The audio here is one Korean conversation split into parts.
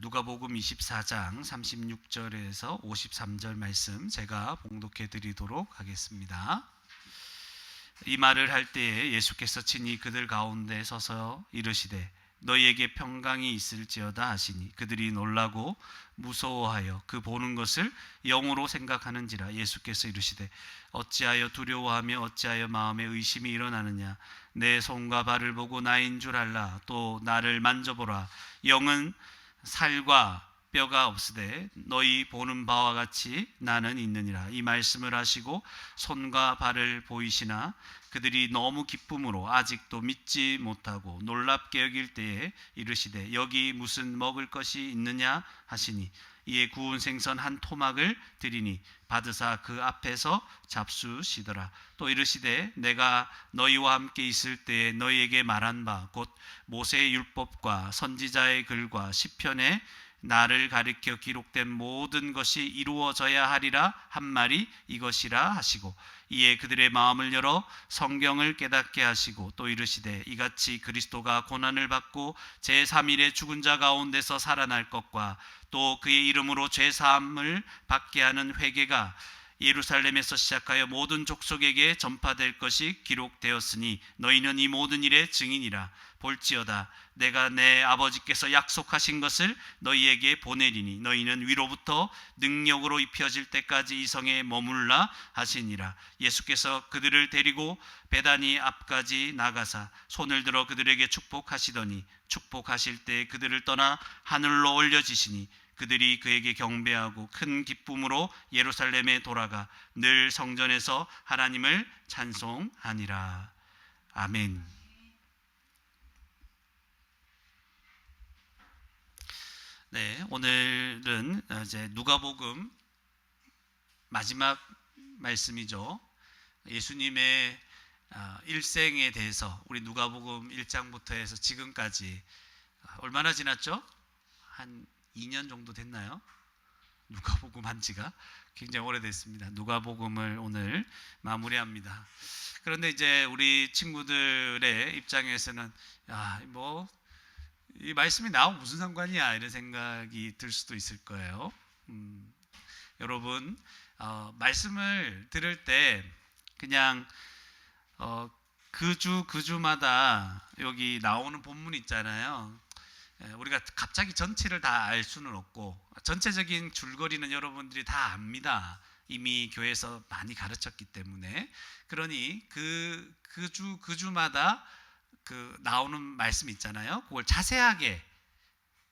누가복음 24장 36절에서 53절 말씀 제가 봉독해 드리도록 하겠습니다. 이 말을 할 때에 예수께서 친히 그들 가운데 서서 이르시되 너희에게 평강이 있을지어다 하시니 그들이 놀라고 무서워하여 그 보는 것을 영으로 생각하는지라. 예수께서 이르시되 어찌하여 두려워하며 어찌하여 마음에 의심이 일어나느냐. 내 손과 발을 보고 나인 줄 알라. 또 나를 만져보라. 영은 살과 뼈가 없으되 너희 보는 바와 같이 나는 있느니라. 이 말씀을 하시고 손과 발을 보이시나 그들이 너무 기쁨으로 아직도 믿지 못하고 놀랍게 여길 때에 이르시되 여기 무슨 먹을 것이 있느냐 하시니 이에 구운 생선 한 토막을 드리니 받으사 그 앞에서 잡수시더라. 또 이르시되 내가 너희와 함께 있을 때에 너희에게 말한 바 곧 모세의 율법과 선지자의 글과 시편에 나를 가리켜 기록된 모든 것이 이루어져야 하리라 한 말이 이것이라 하시고 이에 그들의 마음을 열어 성경을 깨닫게 하시고 또 이르시되 이같이 그리스도가 고난을 받고 제3일에 죽은 자 가운데서 살아날 것과 또 그의 이름으로 죄사함을 받게 하는 회개가 예루살렘에서 시작하여 모든 족속에게 전파될 것이 기록되었으니 너희는 이 모든 일의 증인이라. 볼지어다 내가 내 아버지께서 약속하신 것을 너희에게 보내리니 너희는 위로부터 능력으로 입혀질 때까지 이 성에 머물라 하시니라. 예수께서 그들을 데리고 베다니 앞까지 나가사 손을 들어 그들에게 축복하시더니 축복하실 때 그들을 떠나 하늘로 올려지시니 그들이 그에게 경배하고 큰 기쁨으로 예루살렘에 돌아가 늘 성전에서 하나님을 찬송하니라. 아멘. 네, 오늘은 이제 누가복음 마지막 말씀이죠. 예수님의 일생에 대해서 우리 누가복음 1장부터 해서 지금까지 얼마나 지났죠? 한 2년 정도 됐나요? 누가복음 한 지가 굉장히 오래됐습니다. 누가복음을 오늘 마무리합니다. 그런데 이제 우리 친구들의 입장에서는 이 말씀이 나하고 무슨 상관이야 이런 생각이 들 수도 있을 거예요. 여러분 말씀을 들을 때 그냥 그 주마다 여기 나오는 본문 있잖아요. 우리가 갑자기 전체를 다 알 수는 없고 전체적인 줄거리는 여러분들이 다 압니다. 이미 교회에서 많이 가르쳤기 때문에. 그러니 그 주마다 그 나오는 말씀 있잖아요. 그걸 자세하게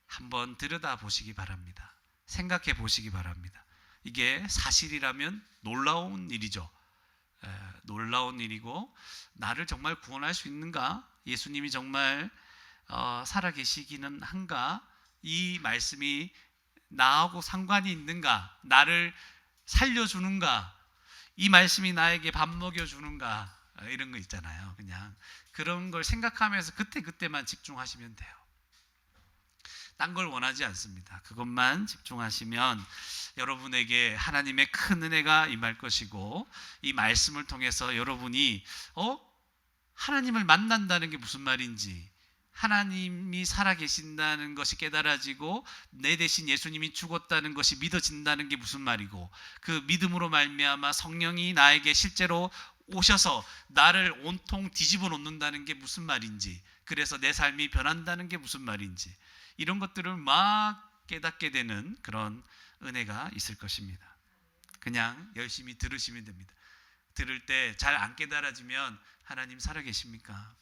한번 들여다 보시기 바랍니다. 생각해 보시기 바랍니다. 이게 사실이라면 놀라운 일이죠. 놀라운 일이고 나를 정말 구원할 수 있는가? 예수님이 정말 살아계시기는 한가? 이 말씀이 나하고 상관이 있는가? 나를 살려주는가? 이 말씀이 나에게 밥 먹여주는가? 이런 거 있잖아요. 그냥 그런 걸 생각하면서 그때만 집중하시면 돼요. 딴 걸 원하지 않습니다. 그것만 집중하시면 여러분에게 하나님의 큰 은혜가 임할 것이고 이 말씀을 통해서 여러분이 하나님을 만난다는 게 무슨 말인지, 하나님이 살아계신다는 것이 깨달아지고 내 대신 예수님이 죽었다는 것이 믿어진다는 게 무슨 말이고, 그 믿음으로 말미암아 성령이 나에게 실제로 오셔서 나를 온통 뒤집어 놓는다는 게 무슨 말인지, 그래서 내 삶이 변한다는 게 무슨 말인지, 이런 것들을 막 깨닫게 되는 그런 은혜가 있을 것입니다. 그냥 열심히 들으시면 됩니다. 들을 때 잘 안 깨달아지면 하나님 살아계십니까?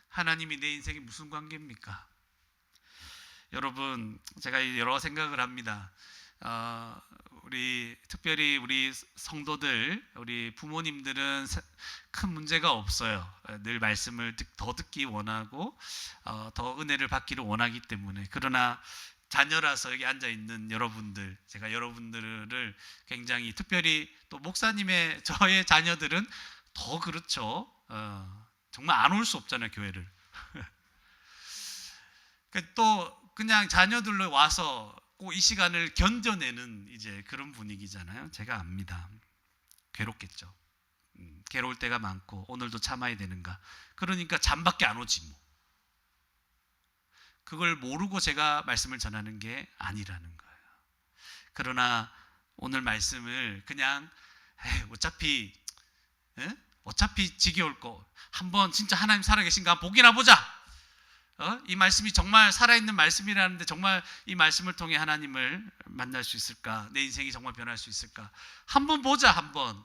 하나님이 내 인생에 무슨 관계입니까? 여러분, 제가 여러 생각을 합니다. 특별히 우리 성도들, 우리 부모님들은 큰 문제가 없어요. 늘 말씀을 더 듣기 원하고 더 은혜를 받기를 원하기 때문에. 그러나 자녀라서 여기 앉아 있는 여러분들, 제가 여러분들을 굉장히, 특별히 또 목사님의 저의 자녀들은 더 그렇죠. 정말 안 올 수 없잖아요, 교회를. 또 그냥 자녀들로 와서 꼭 이 시간을 견뎌내는 이제 그런 분위기잖아요. 제가 압니다. 괴롭겠죠. 괴로울 때가 많고 오늘도 참아야 되는가. 그러니까 잠밖에 안 오지 뭐. 그걸 모르고 제가 말씀을 전하는 게 아니라는 거예요. 그러나 오늘 말씀을 그냥 어차피 지겨울 거 한번 진짜 하나님 살아계신가 보기나 보자. 이 말씀이 정말 살아있는 말씀이라는데 정말 이 말씀을 통해 하나님을 만날 수 있을까? 내 인생이 정말 변할 수 있을까? 한번 보자. 한번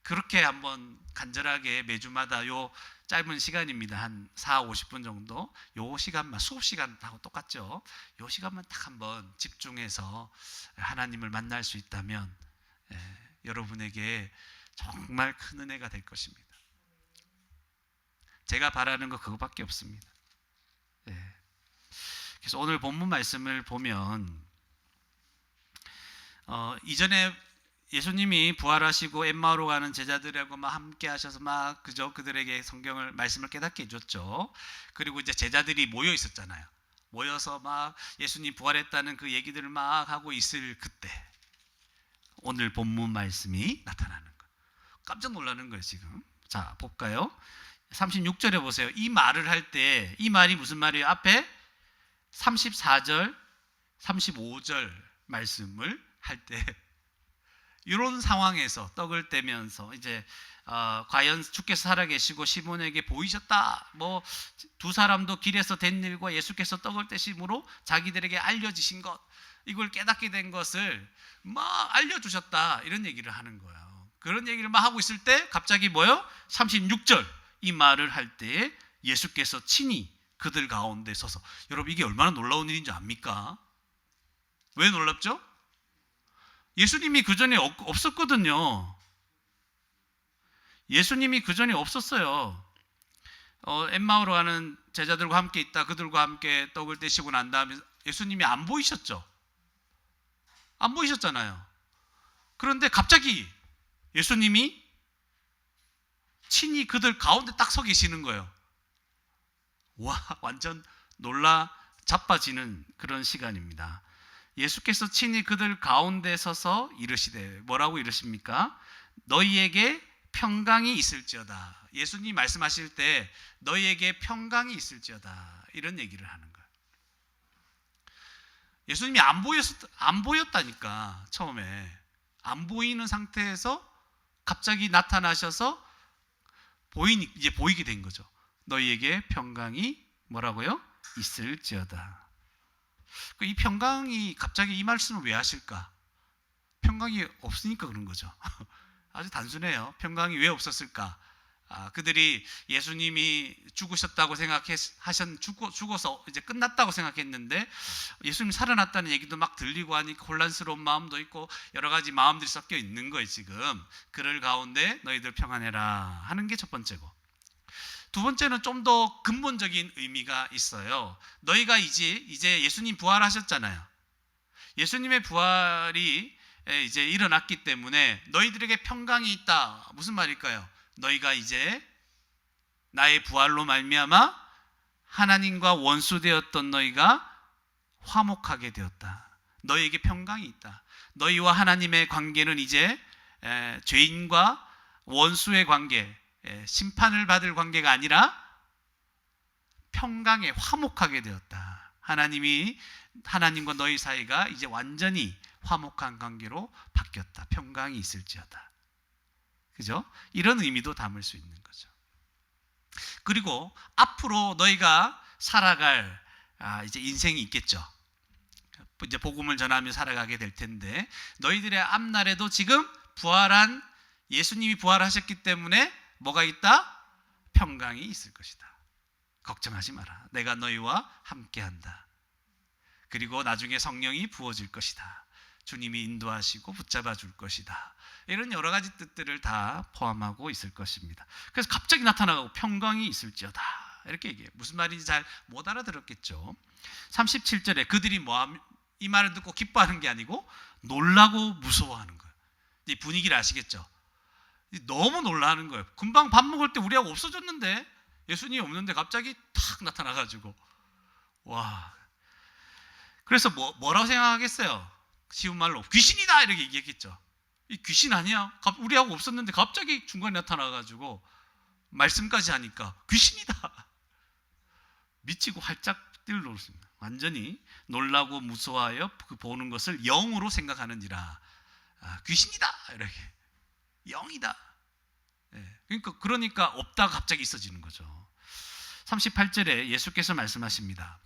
그렇게 한번 간절하게 매주마다 요 짧은 시간입니다. 한 4, 50분 정도. 요 시간만, 수업 시간하고 똑같죠. 요 시간만 딱 한번 집중해서 하나님을 만날 수 있다면 여러분에게 정말 큰 은혜가 될 것입니다. 제가 바라는 거 그거밖에 없습니다. 그래서 오늘 본문 말씀을 보면 이전에 예수님이 부활하시고 엠마오로 가는 제자들하고 막 함께 하셔서 막 그들에게 성경을 말씀을 깨닫게 해줬죠. 그리고 이제 제자들이 모여 있었잖아요. 모여서 막 예수님 부활했다는 그 얘기들을 막 하고 있을 그때 오늘 본문 말씀이 나타나는 거예요. 깜짝 놀라는 거예요 지금. 자 볼까요? 36절에 보세요. 이 말을 할 때 이 말이 무슨 말이에요? 앞에 34절, 35절 말씀을 할 때 이런 상황에서 떡을 떼면서 이제 과연 주께서 살아계시고 시몬에게 보이셨다. 뭐 두 사람도 길에서 된 일과 예수께서 떡을 떼심으로 자기들에게 알려지신 것 이걸 깨닫게 된 것을 막 알려주셨다. 이런 얘기를 하는 거예요. 그런 얘기를 막 하고 있을 때 갑자기 뭐요? 36절 이 말을 할 때 예수께서 친히 그들 가운데 서서 여러분 이게 얼마나 놀라운 일인지 압니까? 왜 놀랍죠? 예수님이 그 전에 없었거든요. 예수님이 그 전에 없었어요. 엠마오로 가는 제자들과 함께 있다 그들과 함께 떡을 떼시고 난 다음에 예수님이 안 보이셨죠? 안 보이셨잖아요. 그런데 갑자기 예수님이 친히 그들 가운데 딱 서 계시는 거예요. 와, 완전 놀라 자빠지는 그런 시간입니다. 예수께서 친히 그들 가운데 서서 이르시되 뭐라고 이르십니까? 너희에게 평강이 있을지어다. 예수님이 말씀하실 때 너희에게 평강이 있을지어다 이런 얘기를 하는 거예요. 예수님이 안 보였다니까. 처음에 안 보이는 상태에서 갑자기 나타나셔서 이제 보이게 된 거죠. 너희에게 평강이 뭐라고요? 있을지어다. 이 평강이 갑자기 이 말씀을 왜 하실까? 평강이 없으니까 그런 거죠. 아주 단순해요. 평강이 왜 없었을까? 그들이 예수님이 죽으셨다고 죽어서 이제 끝났다고 생각했는데 예수님이 살아났다는 얘기도 막 들리고 하니까 혼란스러운 마음도 있고 여러 가지 마음들이 섞여 있는 거예요 지금. 그럴 가운데 너희들 평안해라 하는 게 첫 번째고, 두 번째는 좀 더 근본적인 의미가 있어요. 너희가 이제 예수님 부활하셨잖아요. 예수님의 부활이 이제 일어났기 때문에 너희들에게 평강이 있다. 무슨 말일까요? 너희가 이제 나의 부활로 말미암아 하나님과 원수되었던 너희가 화목하게 되었다. 너희에게 평강이 있다. 너희와 하나님의 관계는 이제 죄인과 원수의 관계, 심판을 받을 관계가 아니라 평강에 화목하게 되었다. 하나님과 너희 사이가 이제 완전히 화목한 관계로 바뀌었다. 평강이 있을지어다. 그죠? 이런 의미도 담을 수 있는 거죠. 그리고 앞으로 너희가 살아갈 이제 인생이 있겠죠. 이제 복음을 전하며 살아가게 될 텐데 너희들의 앞날에도 지금 부활한 예수님이 부활하셨기 때문에 뭐가 있다? 평강이 있을 것이다. 걱정하지 마라. 내가 너희와 함께한다. 그리고 나중에 성령이 부어질 것이다. 주님이 인도하시고 붙잡아 줄 것이다. 이런 여러 가지 뜻들을 다 포함하고 있을 것입니다. 그래서 갑자기 나타나고 평강이 있을지어다 이렇게 얘기해요. 무슨 말인지 잘 못 알아들었겠죠. 37절에 그들이 이 말을 듣고 기뻐하는 게 아니고 놀라고 무서워하는 거예요. 이 분위기를 아시겠죠? 너무 놀라는 거예요. 금방 밥 먹을 때 우리하고 없어졌는데 예수님이 없는데 갑자기 탁 나타나가지고 와. 그래서 뭐라고 생각하겠어요? 쉬운 말로 귀신이다 이렇게 얘기했겠죠. 이 귀신 아니야? 우리하고 없었는데 갑자기 중간에 나타나가지고 말씀까지 하니까 귀신이다. 미치고 활짝 뜰 놓습니다. 완전히 놀라고 무서워하여 그 보는 것을 영으로 생각하는지라. 귀신이다 이렇게, 영이다. 그러니까 없다가 갑자기 있어지는 거죠. 38절에 예수께서 말씀하십니다.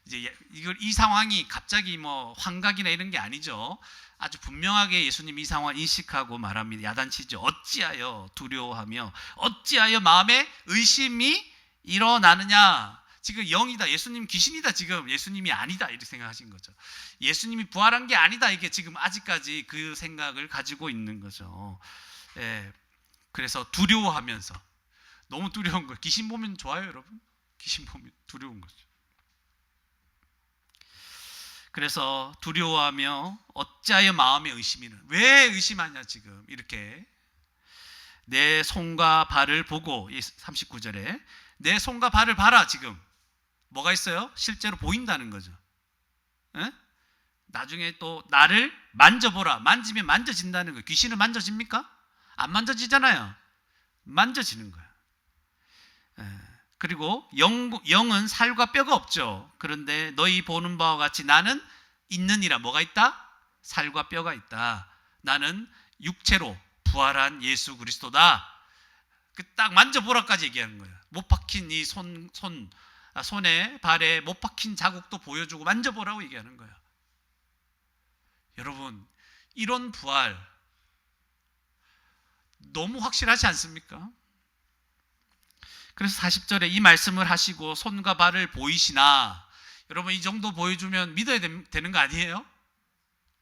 이제 이 상황이 갑자기 뭐 환각이나 이런 게 아니죠. 아주 분명하게 예수님 이 상황을 인식하고 말합니다. 야단치죠. 어찌하여 두려워하며 어찌하여 마음에 의심이 일어나느냐. 지금 영이다, 예수님 귀신이다, 지금 예수님이 아니다 이렇게 생각하신 거죠. 예수님이 부활한 게 아니다, 이게 지금 아직까지 그 생각을 가지고 있는 거죠. 그래서 두려워하면서, 너무 두려운 거예요. 귀신 보면 좋아요, 여러분? 귀신 보면 두려운 거죠. 그래서 두려워하며 어찌하여 마음에 의심이 일어나. 왜 의심하냐 지금 이렇게. 내 손과 발을 보고, 39절에 내 손과 발을 봐라. 지금 뭐가 있어요? 실제로 보인다는 거죠. 나중에 또 나를 만져보라. 만지면 만져진다는 거예요. 귀신은 만져집니까? 안 만져지잖아요. 만져지는 거예요. 그리고 영은 살과 뼈가 없죠. 그런데 너희 보는 바와 같이 나는 있느니라. 뭐가 있다? 살과 뼈가 있다. 나는 육체로 부활한 예수 그리스도다. 딱 만져보라까지 얘기하는 거예요. 못 박힌 이 손에 발에 못 박힌 자국도 보여주고 만져보라고 얘기하는 거예요. 여러분, 이런 부활 너무 확실하지 않습니까? 그래서 40절에 이 말씀을 하시고 손과 발을 보이시나. 여러분, 이 정도 보여주면 믿어야 되는 거 아니에요?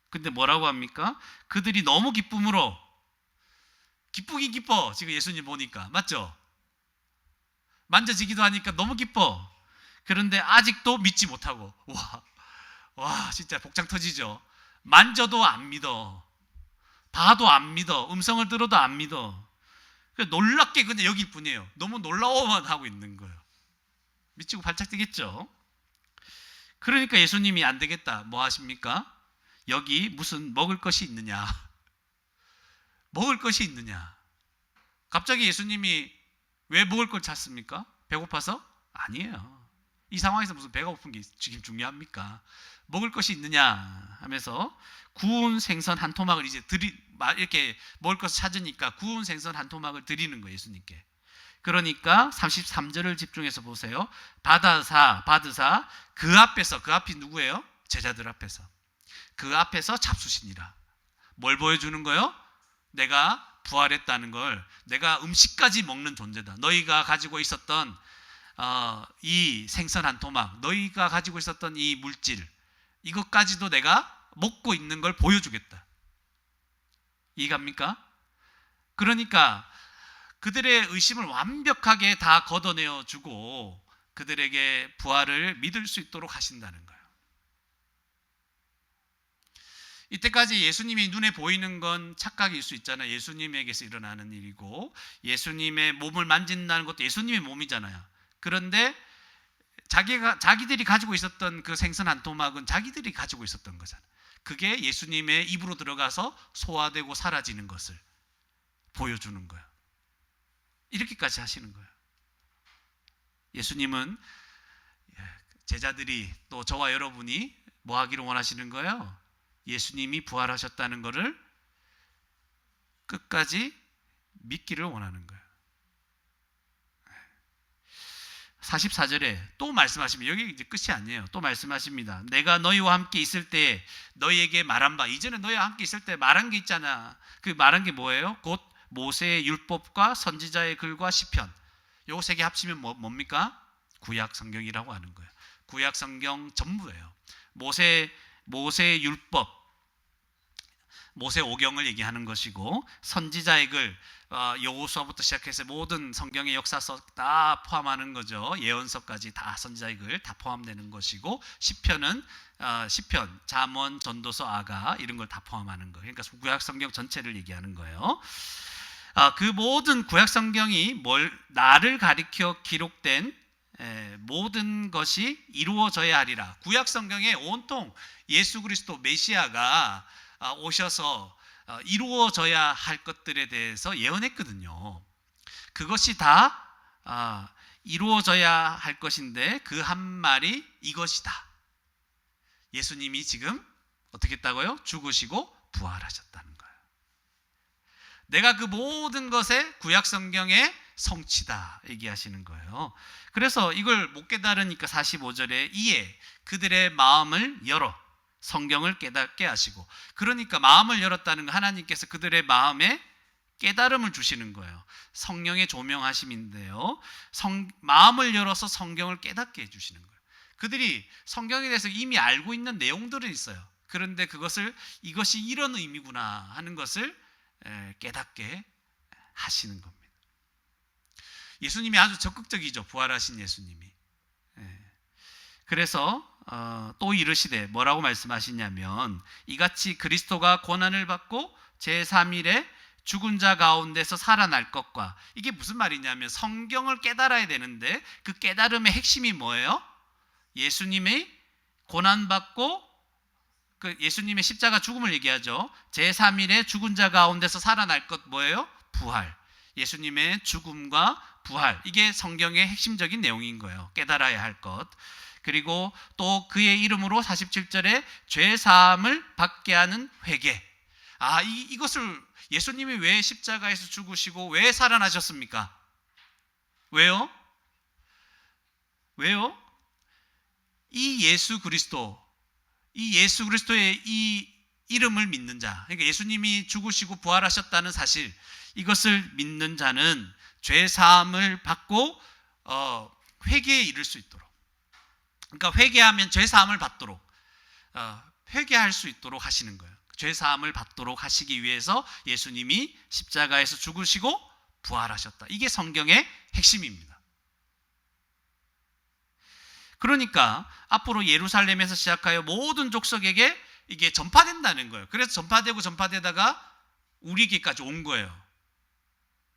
근데 뭐라고 합니까? 그들이 너무 기쁨으로, 기쁘긴 기뻐. 지금 예수님 보니까, 맞죠? 만져지기도 하니까 너무 기뻐. 그런데 아직도 믿지 못하고, 와 진짜 복장 터지죠. 만져도 안 믿어, 봐도 안 믿어, 음성을 들어도 안 믿어. 놀랍게 그냥 여길 뿐이에요. 너무 놀라워만 하고 있는 거예요. 미치고 발작 뛰겠죠. 그러니까 예수님이 안 되겠다, 뭐 하십니까? 여기 무슨 먹을 것이 있느냐. 먹을 것이 있느냐. 갑자기 예수님이 왜 먹을 걸 찾습니까? 배고파서? 아니에요. 이 상황에서 무슨 배가 고픈 게 지금 중요합니까? 먹을 것이 있느냐 하면서 구운 생선 한 토막을 이제 이렇게 먹을 것을 찾으니까 구운 생선 한 토막을 드리는 거예요, 예수님께. 그러니까 33절을 집중해서 보세요. 받으사 그 앞에서, 그 앞이 누구예요? 제자들 앞에서. 그 앞에서 잡수시니라. 뭘 보여주는 거예요? 내가 부활했다는 걸, 내가 음식까지 먹는 존재다. 너희가 가지고 있었던 이 생선 한 토막, 너희가 가지고 있었던 이 물질, 이것까지도 내가 먹고 있는 걸 보여주겠다. 이해갑니까? 그러니까 그들의 의심을 완벽하게 다 걷어내어 주고 그들에게 부활을 믿을 수 있도록 하신다는 거예요. 이때까지 예수님이 눈에 보이는 건 착각일 수 있잖아요. 예수님에게서 일어나는 일이고, 예수님의 몸을 만진다는 것도 예수님의 몸이잖아요. 그런데 자기들이 가지고 있었던 그 생선 한 토막은 자기들이 가지고 있었던 거잖아요. 그게 예수님의 입으로 들어가서 소화되고 사라지는 것을 보여주는 거예요. 이렇게까지 하시는 거예요. 예수님은 제자들이, 또 저와 여러분이 뭐 하기를 원하시는 거예요? 예수님이 부활하셨다는 것을 끝까지 믿기를 원하는 거예요. 44절에 또 말씀하십니다. 여기 이제 끝이 아니에요. 또 말씀하십니다. 내가 너희와 함께 있을 때 너희에게 말한 바. 이전에 너희와 함께 있을 때 말한 게 있잖아. 그 말한 게 뭐예요? 곧 모세의 율법과 선지자의 글과 시편. 요거 세 개 합치면 뭡니까? 구약 성경이라고 하는 거예요. 구약 성경 전부예요. 모세의 율법, 모세 오경을 얘기하는 것이고, 선지자의 글, 여호수아부터 시작해서 모든 성경의 역사서 다 포함하는 거죠. 예언서까지 다 선지자의 글 다 포함되는 것이고, 시편은 시편, 잠언, 전도서, 아가 이런 걸 다 포함하는 거예요. 그러니까 구약 성경 전체를 얘기하는 거예요. 그 모든 구약 성경이 나를 가리켜 기록된 모든 것이 이루어져야 하리라. 구약 성경에 온통 예수 그리스도 메시아가 오셔서 이루어져야 할 것들에 대해서 예언했거든요. 그것이 다 이루어져야 할 것인데 그 한 말이 이것이다. 예수님이 지금 어떻게 했다고요? 죽으시고 부활하셨다는 거예요. 내가 그 모든 것의 구약 성경의 성취다 얘기하시는 거예요. 그래서 이걸 못 깨달으니까 45절에 이에 그들의 마음을 열어 성경을 깨닫게 하시고, 그러니까 마음을 열었다는 거, 하나님께서 그들의 마음에 깨달음을 주시는 거예요. 성령의 조명하심인데요. 마음을 열어서 성경을 깨닫게 해주시는 거예요. 그들이 성경에 대해서 이미 알고 있는 내용들은 있어요. 그런데 그것을 이것이 이런 의미구나 하는 것을 깨닫게 하시는 겁니다. 예수님이 아주 적극적이죠. 부활하신 예수님이. 그래서 또 이르시되 뭐라고 말씀하시냐면 이같이 그리스도가 고난을 받고 제3일에 죽은 자 가운데서 살아날 것과, 이게 무슨 말이냐면 성경을 깨달아야 되는데 그 깨달음의 핵심이 뭐예요? 예수님이 고난받고 그 예수님의 십자가 죽음을 얘기하죠. 제3일에 죽은 자 가운데서 살아날 것 뭐예요? 부활. 예수님의 죽음과 부활, 이게 성경의 핵심적인 내용인 거예요. 깨달아야 할 것. 그리고 또 그의 이름으로 47절에 죄사함을 받게 하는 회개. 이것을 예수님이 왜 십자가에서 죽으시고 왜 살아나셨습니까? 왜요? 이 예수 그리스도의 이 이름을 믿는 자, 그러니까 예수님이 죽으시고 부활하셨다는 사실, 이것을 믿는 자는 죄 사함을 받고 회개에 이를 수 있도록, 그러니까 회개하면 죄 사함을 받도록 회개할 수 있도록 하시는 거예요. 죄 사함을 받도록 하시기 위해서 예수님이 십자가에서 죽으시고 부활하셨다. 이게 성경의 핵심입니다. 그러니까 앞으로 예루살렘에서 시작하여 모든 족속에게 이게 전파된다는 거예요. 그래서 전파되다가 우리에게까지 온 거예요.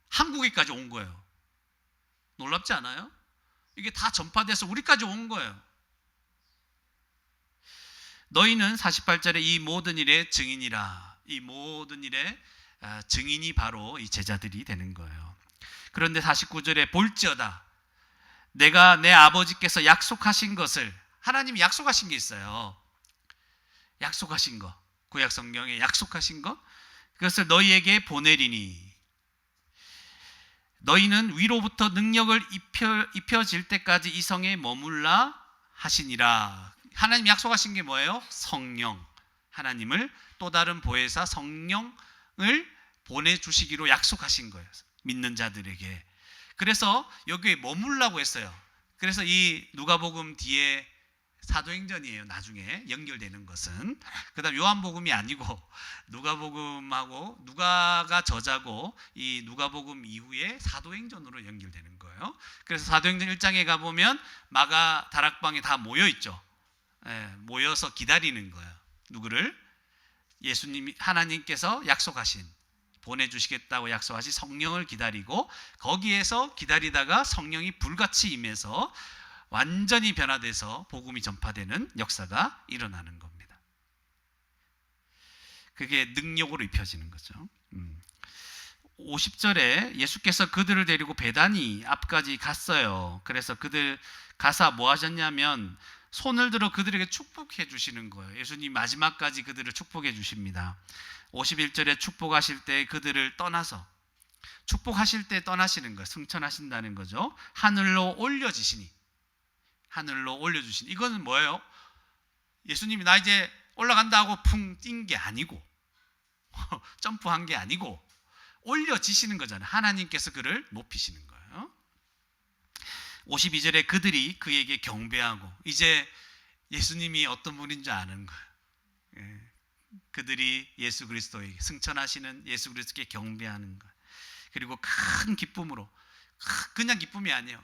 한국에까지 온 거예요. 놀랍지 않아요? 이게 다 전파돼서 우리까지 온 거예요. 너희는 48절에 이 모든 일의 증인이라. 이 모든 일의 증인이 바로 이 제자들이 되는 거예요. 그런데 49절에 볼지어다 내가 내 아버지께서 약속하신 것을, 하나님이 약속하신 게 있어요. 약속하신 거, 구약 성경에 약속하신 거, 그것을 너희에게 보내리니 너희는 위로부터 능력을 입혀질 때까지 이 성에 머물라 하시니라. 하나님 약속하신 게 뭐예요? 성령, 하나님을 또 다른 보혜사 성령을 보내주시기로 약속하신 거예요, 믿는 자들에게. 그래서 여기에 머물라고 했어요. 그래서 이 누가복음 뒤에 사도행전이에요. 나중에 연결되는 것은. 그 다음 요한복음이 아니고 누가복음하고, 누가가 저자고 이 누가복음 이후에 사도행전으로 연결되는 거예요. 그래서 사도행전 1장에 가보면 마가 다락방에 다 모여있죠. 모여서 기다리는 거예요. 누구를? 예수님이, 하나님께서 약속하신, 보내주시겠다고 약속하신 성령을 기다리고, 거기에서 기다리다가 성령이 불같이 임해서 완전히 변화돼서 복음이 전파되는 역사가 일어나는 겁니다. 그게 능력으로 입혀지는 거죠. 50절에 예수께서 그들을 데리고 베다니 앞까지 갔어요. 그래서 그들 가사 뭐 하셨냐면 손을 들어 그들에게 축복해 주시는 거예요. 예수님 마지막까지 그들을 축복해 주십니다. 51절에 축복하실 때 그들을 떠나서, 축복하실 때 떠나시는 거예요. 승천하신다는 거죠. 하늘로 올려지시니, 하늘로 올려주신, 이거는 뭐예요? 예수님이 나 이제 올라간다 하고 풍 뛴 게 아니고 점프한 게 아니고 올려지시는 거잖아요. 하나님께서 그를 높이시는 거예요. 52절에 그들이 그에게 경배하고, 이제 예수님이 어떤 분인 줄 아는 거예요. 그들이 예수 그리스도에게, 승천하시는 예수 그리스도께 경배하는 거예요. 그리고 큰 기쁨으로, 그냥 기쁨이 아니에요.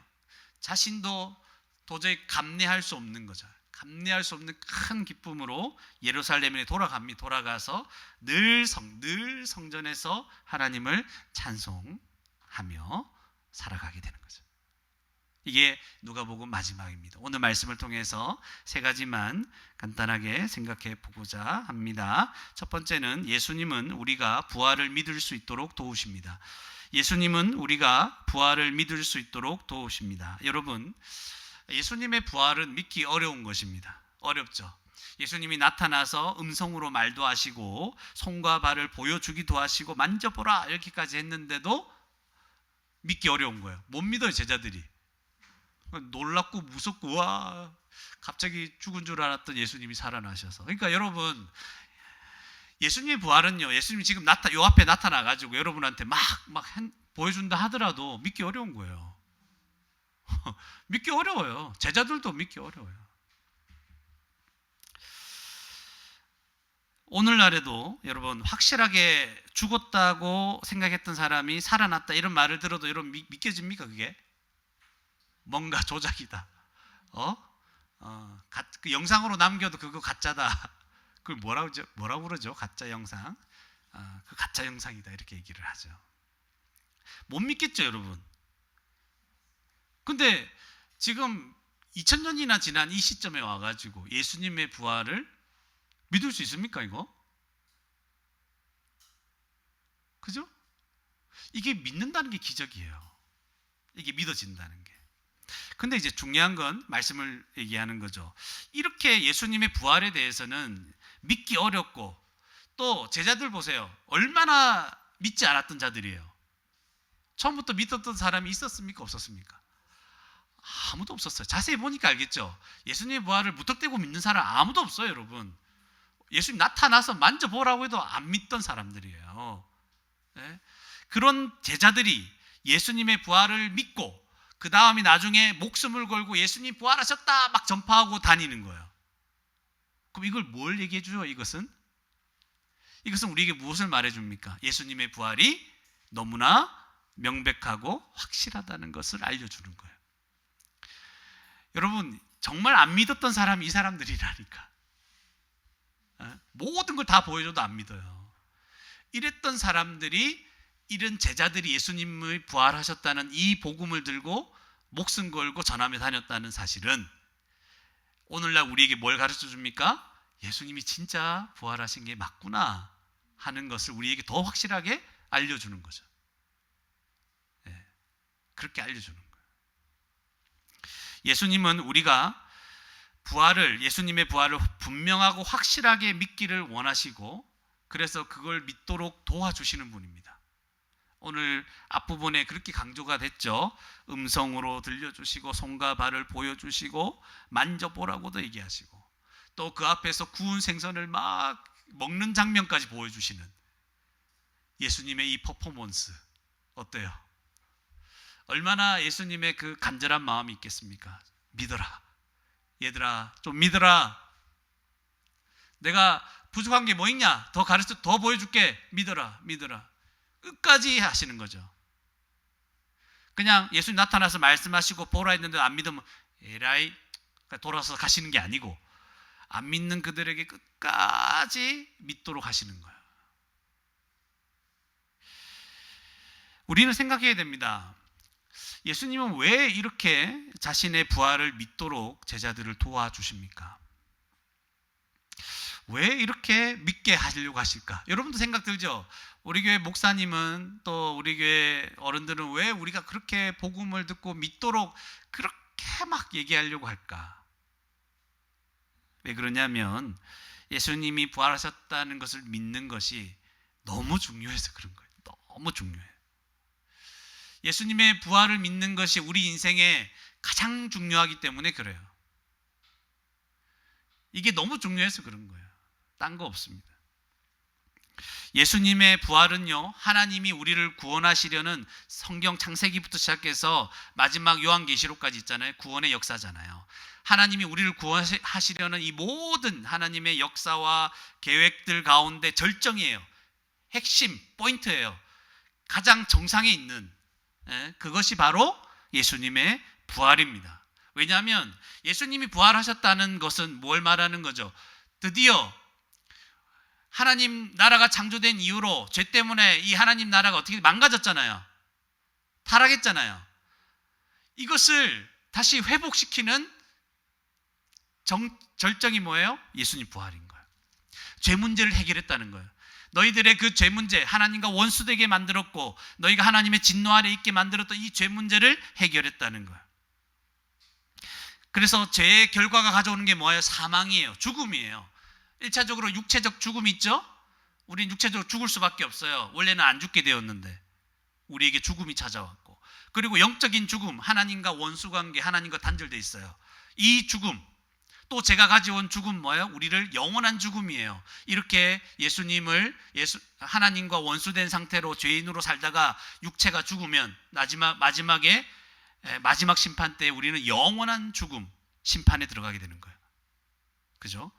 자신도 도저히 감내할 수 없는 거죠. 감내할 수 없는 큰 기쁨으로 예루살렘에 돌아가서 늘 성전에서 하나님을 찬송하며 살아가게 되는 거죠. 이게 누가복음 마지막입니다. 오늘 말씀을 통해서 세 가지만 간단하게 생각해 보고자 합니다. 첫 번째는 예수님은 우리가 부활을 믿을 수 있도록 도우십니다. 예수님은 우리가 부활을 믿을 수 있도록 도우십니다. 여러분, 예수님의 부활은 믿기 어려운 것입니다. 어렵죠. 예수님이 나타나서 음성으로 말도 하시고 손과 발을 보여주기도 하시고 만져보라 이렇게까지 했는데도 믿기 어려운 거예요. 못 믿어요, 제자들이. 놀랍고 무섭고 와 갑자기 죽은 줄 알았던 예수님이 살아나셔서. 그러니까 여러분, 예수님의 부활은요, 예수님이 지금 요 앞에 나타나가지고 여러분한테 막 보여준다 하더라도 믿기 어려운 거예요. 믿기 어려워요. 제자들도 믿기 어려워요. 오늘날에도 여러분, 확실하게 죽었다고 생각했던 사람이 살아났다 이런 말을 들어도 여러분 믿겨집니까? 그게 뭔가 조작이다. 그 영상으로 남겨도 그거 가짜다. 그걸 뭐라고 그러죠? 가짜 영상. 그 가짜 영상이다 이렇게 얘기를 하죠. 못 믿겠죠, 여러분. 근데 지금 2000년이나 지난 이 시점에 와가지고 예수님의 부활을 믿을 수 있습니까, 이거? 그죠? 이게 믿는다는 게 기적이에요. 이게 믿어진다는 게. 근데 이제 중요한 건 말씀을 얘기하는 거죠. 이렇게 예수님의 부활에 대해서는 믿기 어렵고, 또 제자들 보세요. 얼마나 믿지 않았던 자들이에요. 처음부터 믿었던 사람이 있었습니까? 없었습니까? 아무도 없었어요. 자세히 보니까 알겠죠? 예수님의 부활을 무턱대고 믿는 사람 아무도 없어요, 여러분. 예수님 나타나서 만져보라고 해도 안 믿던 사람들이에요. 네? 그런 제자들이 예수님의 부활을 믿고 그 다음에 나중에 목숨을 걸고 예수님 부활하셨다 막 전파하고 다니는 거예요. 그럼 이걸 뭘 얘기해 주죠? 이것은 우리에게 무엇을 말해 줍니까? 예수님의 부활이 너무나 명백하고 확실하다는 것을 알려주는 거예요. 여러분, 정말 안 믿었던 사람이 이 사람들이라니까. 모든 걸 다 보여줘도 안 믿어요. 이랬던 사람들이, 이런 제자들이 예수님의 부활하셨다는 이 복음을 들고 목숨 걸고 전하며 다녔다는 사실은 오늘날 우리에게 뭘 가르쳐 줍니까? 예수님이 진짜 부활하신 게 맞구나 하는 것을 우리에게 더 확실하게 알려주는 거죠. 네, 그렇게 알려주는 거예요. 예수님은 우리가 예수님의 부활을 분명하고 확실하게 믿기를 원하시고, 그래서 그걸 믿도록 도와주시는 분입니다. 오늘 앞부분에 그렇게 강조가 됐죠. 음성으로 들려주시고 손과 발을 보여주시고 만져보라고도 얘기하시고, 또 그 앞에서 구운 생선을 막 먹는 장면까지 보여주시는 예수님의 이 퍼포먼스 어때요? 얼마나 예수님의 그 간절한 마음이 있겠습니까? 믿어라. 얘들아, 좀 믿어라. 내가 부족한 게 뭐 있냐? 더 보여줄게. 믿어라. 끝까지 하시는 거죠. 그냥 예수님 나타나서 말씀하시고 보라 했는데 안 믿으면 에라이 돌아서 가시는 게 아니고, 안 믿는 그들에게 끝까지 믿도록 하시는 거예요. 우리는 생각해야 됩니다. 예수님은 왜 이렇게 자신의 부활을 믿도록 제자들을 도와주십니까? 왜 이렇게 믿게 하시려고 하실까? 여러분도 생각 들죠? 우리 교회 목사님은, 또 우리 교회 어른들은 왜 우리가 그렇게 복음을 듣고 믿도록 그렇게 막 얘기하려고 할까? 왜 그러냐면 예수님이 부활하셨다는 것을 믿는 것이 너무 중요해서 그런 거예요. 너무 중요해요. 예수님의 부활을 믿는 것이 우리 인생에 가장 중요하기 때문에 그래요. 이게 너무 중요해서 그런 거예요. 딴 거 없습니다. 예수님의 부활은요, 하나님이 우리를 구원하시려는 성경 창세기부터 시작해서 마지막 요한계시록까지 있잖아요. 구원의 역사잖아요. 하나님이 우리를 구원하시려는 이 모든 하나님의 역사와 계획들 가운데 절정이에요. 핵심, 포인트예요. 가장 정상에 있는, 그것이 바로 예수님의 부활입니다. 왜냐하면 예수님이 부활하셨다는 것은 뭘 말하는 거죠? 드디어 하나님 나라가 창조된 이후로 죄 때문에 이 하나님 나라가 어떻게 망가졌잖아요. 타락했잖아요. 이것을 다시 회복시키는 절정이 뭐예요? 예수님 부활인 거예요. 죄 문제를 해결했다는 거예요. 너희들의 그 죄 문제, 하나님과 원수되게 만들었고 너희가 하나님의 진노 아래 있게 만들었던 이 죄 문제를 해결했다는 거예요. 그래서 죄의 결과가 가져오는 게 뭐예요? 사망이에요. 죽음이에요. 1차적으로 육체적 죽음이 있죠? 우린 육체적으로 죽을 수밖에 없어요. 원래는 안 죽게 되었는데 우리에게 죽음이 찾아왔고, 그리고 영적인 죽음, 하나님과 원수관계, 하나님과 단절되어 있어요. 이 죽음, 또 제가 가져온 죽음 뭐예요? 우리를 영원한 죽음이에요. 이렇게 하나님과 원수된 상태로 죄인으로 살다가 육체가 죽으면 마지막에 마지막 심판 때 우리는 영원한 죽음, 심판에 들어가게 되는 거예요. 그죠?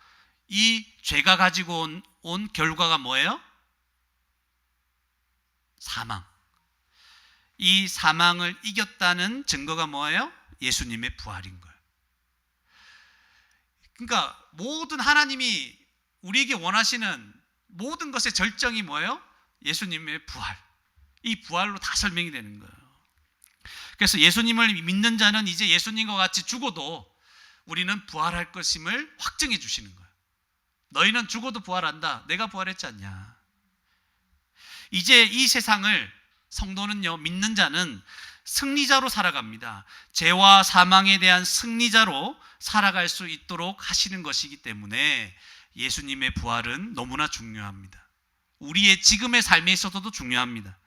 이 죄가 가지고 온 결과가 뭐예요? 사망. 이 사망을 이겼다는 증거가 뭐예요? 예수님의 부활인 거예요. 그러니까 모든 하나님이 우리에게 원하시는 모든 것의 절정이 뭐예요? 예수님의 부활. 이 부활로 다 설명이 되는 거예요. 그래서 예수님을 믿는 자는 이제 예수님과 같이 죽어도 우리는 부활할 것임을 확증해 주시는 거예요. 너희는 죽어도 부활한다. 내가 부활했지 않냐. 이제 이 세상을 성도는요, 믿는 자는 승리자로 살아갑니다. 죄와 사망에 대한 승리자로 살아갈 수 있도록 하시는 것이기 때문에 예수님의 부활은 너무나 중요합니다. 우리의 지금의 삶에 있어서도 중요합니다.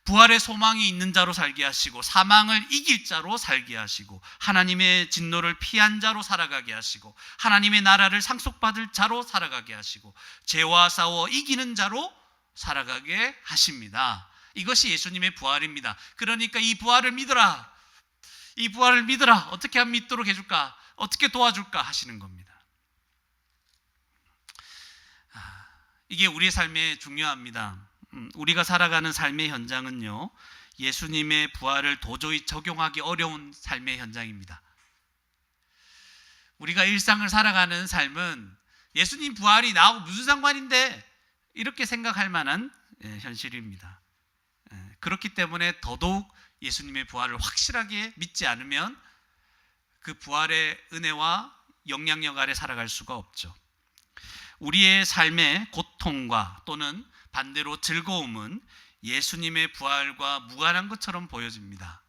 부활의 소망이 있는 자로 살게 하시고, 사망을 이길 자로 살게 하시고, 하나님의 진노를 피한 자로 살아가게 하시고, 하나님의 나라를 상속받을 자로 살아가게 하시고, 죄와 싸워 이기는 자로 살아가게 하십니다. 이것이 예수님의 부활입니다. 그러니까 이 부활을 믿어라. 이 부활을 믿어라. 어떻게 하면 믿도록 해줄까? 어떻게 도와줄까? 하시는 겁니다. 이게 우리의 삶에 중요합니다. 우리가 살아가는 삶의 현장은요, 예수님의 부활을 도저히 적용하기 어려운 삶의 현장입니다. 우리가 일상을 살아가는 삶은 예수님 부활이 나하고 무슨 상관인데, 이렇게 생각할 만한 현실입니다. 그렇기 때문에 더더욱 예수님의 부활을 확실하게 믿지 않으면 그 부활의 은혜와 영향력 아래 살아갈 수가 없죠. 우리의 삶의 고통과 또는 반대로 즐거움은 예수님의 부활과 무관한 것처럼 보여집니다.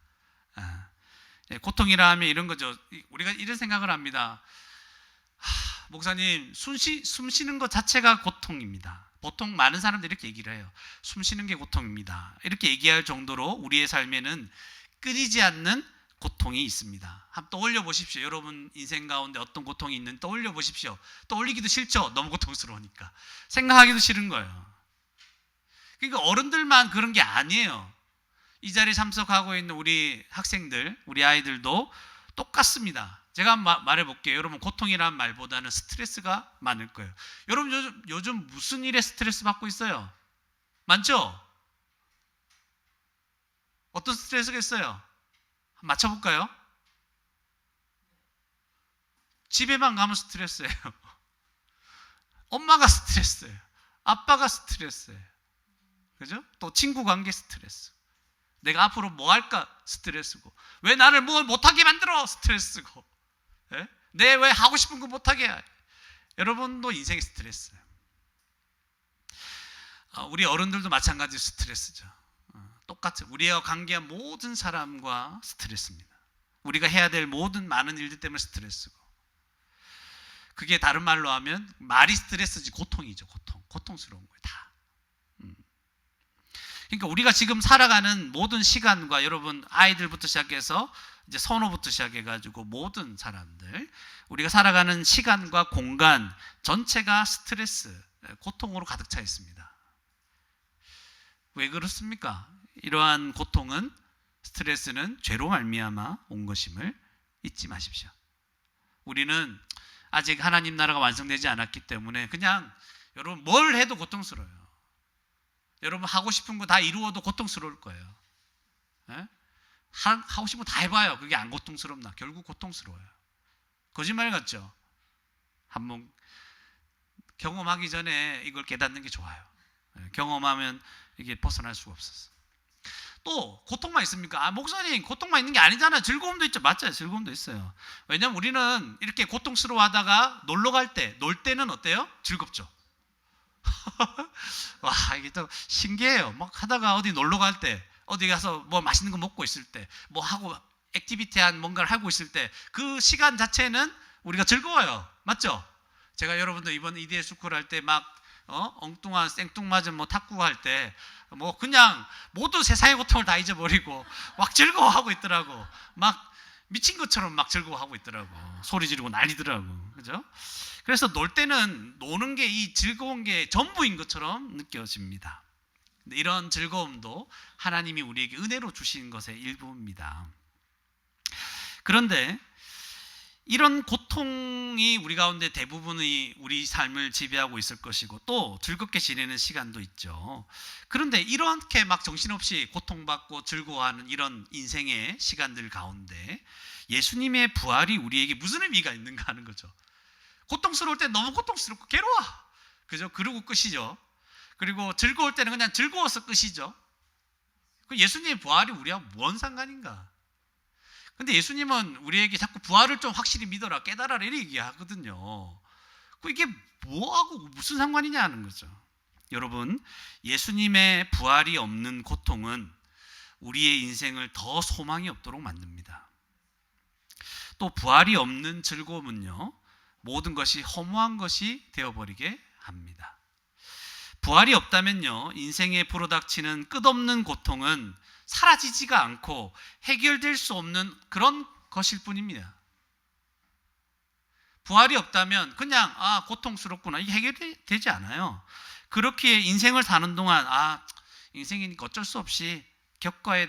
고통이라 하면 이런 거죠. 우리가 이런 생각을 합니다. 목사님, 숨 쉬는 것 자체가 고통입니다. 보통 많은 사람들이 이렇게 얘기를 해요. 숨 쉬는 게 고통입니다. 이렇게 얘기할 정도로 우리의 삶에는 끊이지 않는 고통이 있습니다. 한번 떠올려 보십시오. 여러분 인생 가운데 어떤 고통이 있는지 떠올려 보십시오. 떠올리기도 싫죠. 너무 고통스러우니까. 생각하기도 싫은 거예요. 그러니까 어른들만 그런 게 아니에요. 이 자리에 참석하고 있는 우리 학생들, 우리 아이들도 똑같습니다. 제가 한번 말해볼게요. 여러분, 고통이라는 말보다는 스트레스가 많을 거예요. 여러분 요즘 무슨 일에 스트레스 받고 있어요? 많죠? 어떤 스트레스겠어요? 한번 맞춰볼까요? 집에만 가면 스트레스예요. 엄마가 스트레스예요. 아빠가 스트레스예요. 그죠? 또 친구 관계 스트레스. 내가 앞으로 뭐 할까? 스트레스고. 왜 나를 뭘 못하게 만들어? 스트레스고. 내 왜 하고 싶은 거 못하게 해? 여러분도 인생의 스트레스예요. 우리 어른들도 마찬가지 스트레스죠. 똑같죠. 우리와 관계한 모든 사람과 스트레스입니다. 우리가 해야 될 모든 많은 일들 때문에 스트레스고. 그게 다른 말로 하면 말이 스트레스지 고통이죠. 고통스러운 거예요. 다. 그러니까 우리가 지금 살아가는 모든 시간과 여러분 아이들부터 시작해서 이제 선호부터 시작해가지고 모든 사람들, 우리가 살아가는 시간과 공간 전체가 스트레스, 고통으로 가득 차 있습니다. 왜 그렇습니까? 이러한 고통은, 스트레스는 죄로 말미암아 온 것임을 잊지 마십시오. 우리는 아직 하나님 나라가 완성되지 않았기 때문에 그냥 여러분 뭘 해도 고통스러워요. 여러분 하고 싶은 거 다 이루어도 고통스러울 거예요. 하고 싶은 거 다 해봐요. 그게 안 고통스럽나? 결국 고통스러워요. 거짓말 같죠? 한번 경험하기 전에 이걸 깨닫는 게 좋아요. 경험하면 이게 벗어날 수가 없었어. 또 고통만 있습니까? 목사님 고통만 있는 게 아니잖아요. 즐거움도 있죠. 맞아요. 즐거움도 있어요. 왜냐하면 우리는 이렇게 고통스러워하다가 놀러 갈 때, 놀 때는 어때요? 즐겁죠. 와, 이게 또 신기해요. 막 하다가 어디 놀러 갈 때, 어디 가서 뭐 맛있는 거 먹고 있을 때, 뭐 하고 액티비티한 뭔가를 하고 있을 때 그 시간 자체는 우리가 즐거워요. 맞죠? 제가 여러분들 이번 EDS 스쿨 할 때 막 엉뚱한 생뚱맞은 뭐 탁구 할 때 뭐 그냥 모두 세상의 고통을 다 잊어버리고 막 즐거워하고 있더라고. 막 미친 것처럼 막 즐거워하고 있더라고. 소리 지르고 난리더라고. 그죠? 그래서 놀 때는 노는 게 이 즐거운 게 전부인 것처럼 느껴집니다. 이런 즐거움도 하나님이 우리에게 은혜로 주신 것의 일부입니다. 그런데 이런 고통이 우리 가운데 대부분의 우리 삶을 지배하고 있을 것이고 또 즐겁게 지내는 시간도 있죠. 그런데 이렇게 막 정신없이 고통받고 즐거워하는 이런 인생의 시간들 가운데 예수님의 부활이 우리에게 무슨 의미가 있는가 하는 거죠. 고통스러울 때 너무 고통스럽고 괴로워. 그죠? 그러고 끝이죠. 그리고 즐거울 때는 그냥 즐거워서 끝이죠. 예수님의 부활이 우리와 뭔 상관인가? 근데 예수님은 우리에게 자꾸 부활을 좀 확실히 믿어라, 깨달아라 이렇게 얘기하거든요. 이게 뭐하고 무슨 상관이냐 하는 거죠. 여러분, 예수님의 부활이 없는 고통은 우리의 인생을 더 소망이 없도록 만듭니다. 또 부활이 없는 즐거움은요, 모든 것이 허무한 것이 되어버리게 합니다. 부활이 없다면요, 인생에 불어닥치는 끝없는 고통은 사라지지가 않고 해결될 수 없는 그런 것일 뿐입니다. 부활이 없다면 그냥 고통스럽구나 이게 해결되지 않아요. 그렇게 인생을 사는 동안 인생이니까 어쩔 수 없이 겪어야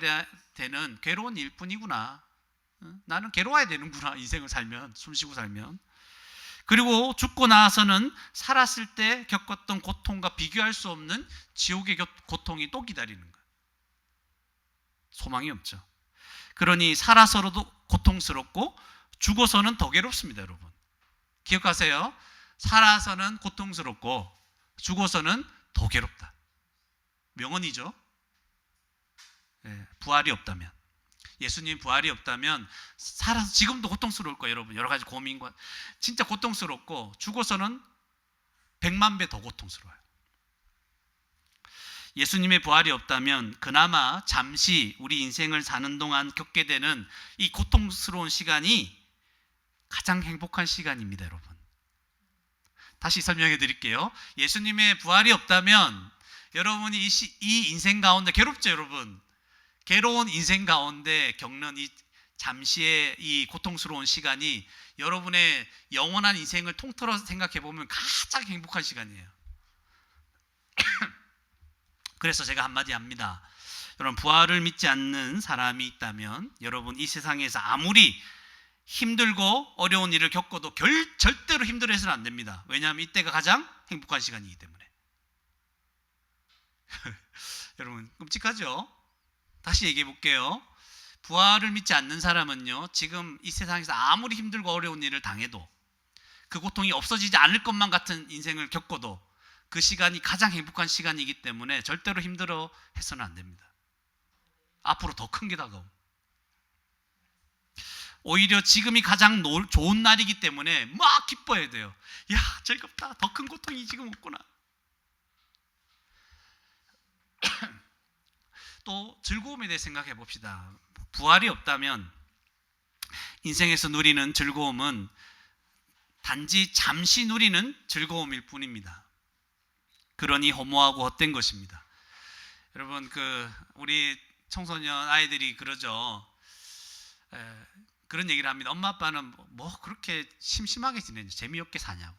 되는 괴로운 일뿐이구나. 나는 괴로워야 되는구나. 인생을 살면, 숨쉬고 살면. 그리고 죽고 나서는 살았을 때 겪었던 고통과 비교할 수 없는 지옥의 고통이 또 기다리는 거예요. 소망이 없죠. 그러니 살아서도 고통스럽고 죽어서는 더 괴롭습니다, 여러분. 기억하세요. 살아서는 고통스럽고 죽어서는 더 괴롭다. 명언이죠. 부활이 없다면, 예수님 부활이 없다면 살아서 지금도 고통스러울 거예요, 여러분. 여러 가지 고민과 진짜 고통스럽고 죽어서는 100만 배 더 고통스러워요. 예수님의 부활이 없다면 그나마 잠시 우리 인생을 사는 동안 겪게 되는 이 고통스러운 시간이 가장 행복한 시간입니다, 여러분. 다시 설명해 드릴게요. 예수님의 부활이 없다면 여러분이 이 인생 가운데 괴롭죠, 여러분. 괴로운 인생 가운데 겪는 이 잠시의 이 고통스러운 시간이 여러분의 영원한 인생을 통틀어 생각해 보면 가장 행복한 시간이에요. 그래서 제가 한마디 합니다. 여러분, 부활을 믿지 않는 사람이 있다면 여러분 이 세상에서 아무리 힘들고 어려운 일을 겪어도 절대로 힘들어해서는 안 됩니다. 왜냐하면 이때가 가장 행복한 시간이기 때문에. 여러분, 끔찍하죠? 다시 얘기해 볼게요. 부활을 믿지 않는 사람은요, 지금 이 세상에서 아무리 힘들고 어려운 일을 당해도 그 고통이 없어지지 않을 것만 같은 인생을 겪어도 그 시간이 가장 행복한 시간이기 때문에 절대로 힘들어 해서는 안 됩니다. 앞으로 더 큰 게 다가옴. 오히려 지금이 가장 좋은 날이기 때문에 막 기뻐해야 돼요. 야, 즐겁다. 더 큰 고통이 지금 없구나. 또 즐거움에 대해 생각해 봅시다. 부활이 없다면 인생에서 누리는 즐거움은 단지 잠시 누리는 즐거움일 뿐입니다. 그러니 허무하고 헛된 것입니다. 여러분, 우리 청소년 아이들이 그러죠. 그런 얘기를 합니다. 엄마 아빠는 뭐 그렇게 심심하게 지내냐, 재미없게 사냐고.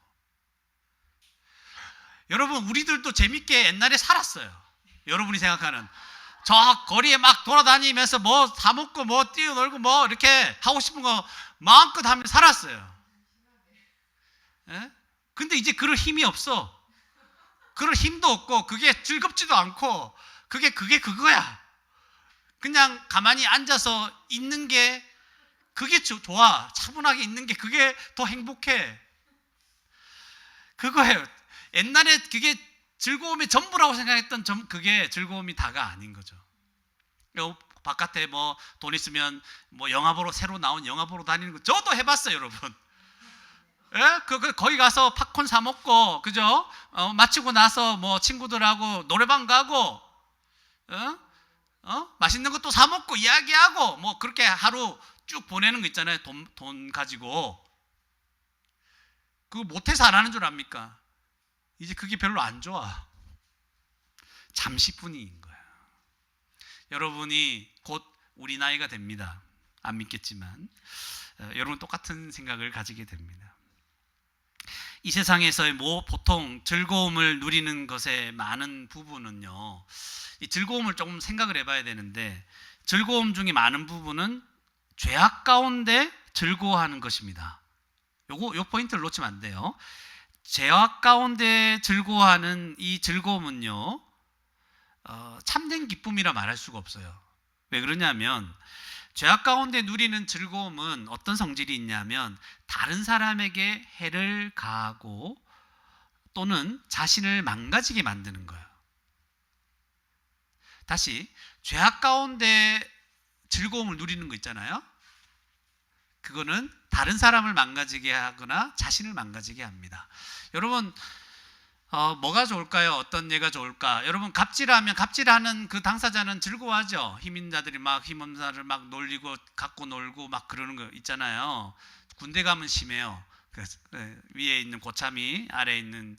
여러분, 우리들도 재밌게 옛날에 살았어요. 여러분이 생각하는 저 거리에 막 돌아다니면서 뭐 사 먹고 뭐 뛰어놀고 뭐 이렇게 하고 싶은 거 마음껏 하면서 살았어요. 근데 이제 그럴 힘이 없어. 그럴 힘도 없고 그게 즐겁지도 않고 그게 그거야. 그냥 가만히 앉아서 있는 게 그게 좋아. 차분하게 있는 게 그게 더 행복해. 그거예요. 옛날에 그게 즐거움이 전부라고 생각했던 그게 즐거움이 다가 아닌 거죠. 바깥에 뭐 돈 있으면 뭐 영화 보러 새로 나온 영화 보러 다니는 거 저도 해봤어요, 여러분. 예? 거기 가서 팝콘 사 먹고, 그죠? 마치고 나서 뭐 친구들하고 노래방 가고, 맛있는 것도 사 먹고 이야기하고, 뭐 그렇게 하루 쭉 보내는 거 있잖아요. 돈 가지고. 그거 못해서 안 하는 줄 압니까? 이제 그게 별로 안 좋아. 잠시뿐인 거예요. 여러분이 곧 우리 나이가 됩니다. 안 믿겠지만 여러분 똑같은 생각을 가지게 됩니다. 이 세상에서의 보통 즐거움을 누리는 것의 많은 부분은요, 이 즐거움을 조금 생각을 해봐야 되는데, 즐거움 중에 많은 부분은 죄악 가운데 즐거워하는 것입니다. 요 포인트를 놓치면 안 돼요. 죄악 가운데 즐거워하는 이 즐거움은요, 참된 기쁨이라 말할 수가 없어요. 왜 그러냐면, 죄악 가운데 누리는 즐거움은 어떤 성질이 있냐면, 다른 사람에게 해를 가하고 또는 자신을 망가지게 만드는 거예요. 다시, 죄악 가운데 즐거움을 누리는 거 있잖아요. 그거는 다른 사람을 망가지게 하거나 자신을 망가지게 합니다. 여러분, 뭐가 좋을까요? 어떤 예가 좋을까? 여러분, 갑질하는 그 당사자는 즐거워하죠. 힘있는 자들이 막 힘없는 자를 막 놀리고 갖고 놀고 막 그러는 거 있잖아요. 군대 가면 심해요. 위에 있는 고참이 아래에 있는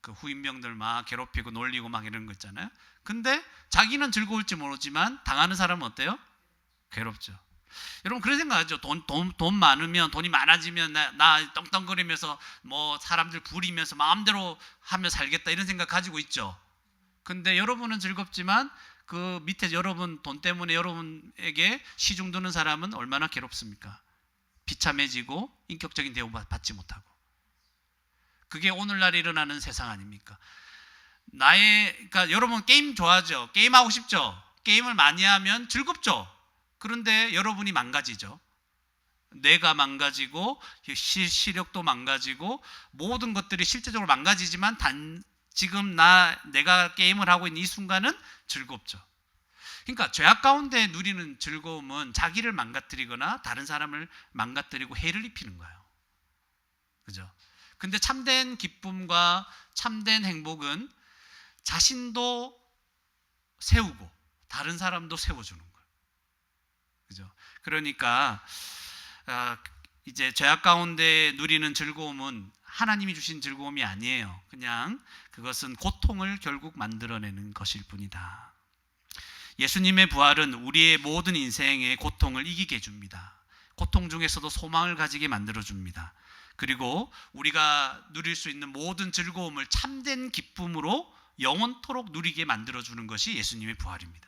그 후임병들 막 괴롭히고 놀리고 막 이런 거 있잖아요. 근데 자기는 즐거울지 모르지만 당하는 사람은 어때요? 괴롭죠. 여러분 그런 생각하죠. 돈 많으면, 돈이 많아지면 나 떵떵거리면서 뭐 사람들 부리면서 마음대로 하며 살겠다, 이런 생각 가지고 있죠. 근데 여러분은 즐겁지만 그 밑에 여러분 돈 때문에 여러분에게 시중 드는 사람은 얼마나 괴롭습니까? 비참해지고 인격적인 대우 받지 못하고. 그게 오늘날 일어나는 세상 아닙니까? 그러니까 여러분 게임 좋아하죠? 게임하고 싶죠? 게임을 많이 하면 즐겁죠? 그런데 여러분이 망가지죠. 뇌가 망가지고 시력도 망가지고 모든 것들이 실제적으로 망가지지만 지금 내가 게임을 하고 있는 이 순간은 즐겁죠. 그러니까 죄악 가운데 누리는 즐거움은 자기를 망가뜨리거나 다른 사람을 망가뜨리고 해를 입히는 거예요. 그죠? 근데 참된 기쁨과 참된 행복은 자신도 세우고 다른 사람도 세워주는 거예요. 그죠? 그러니까 이제 죄악 가운데 누리는 즐거움은 하나님이 주신 즐거움이 아니에요. 그냥 그것은 고통을 결국 만들어내는 것일 뿐이다. 예수님의 부활은 우리의 모든 인생의 고통을 이기게 해줍니다. 고통 중에서도 소망을 가지게 만들어줍니다. 그리고 우리가 누릴 수 있는 모든 즐거움을 참된 기쁨으로 영원토록 누리게 만들어주는 것이 예수님의 부활입니다.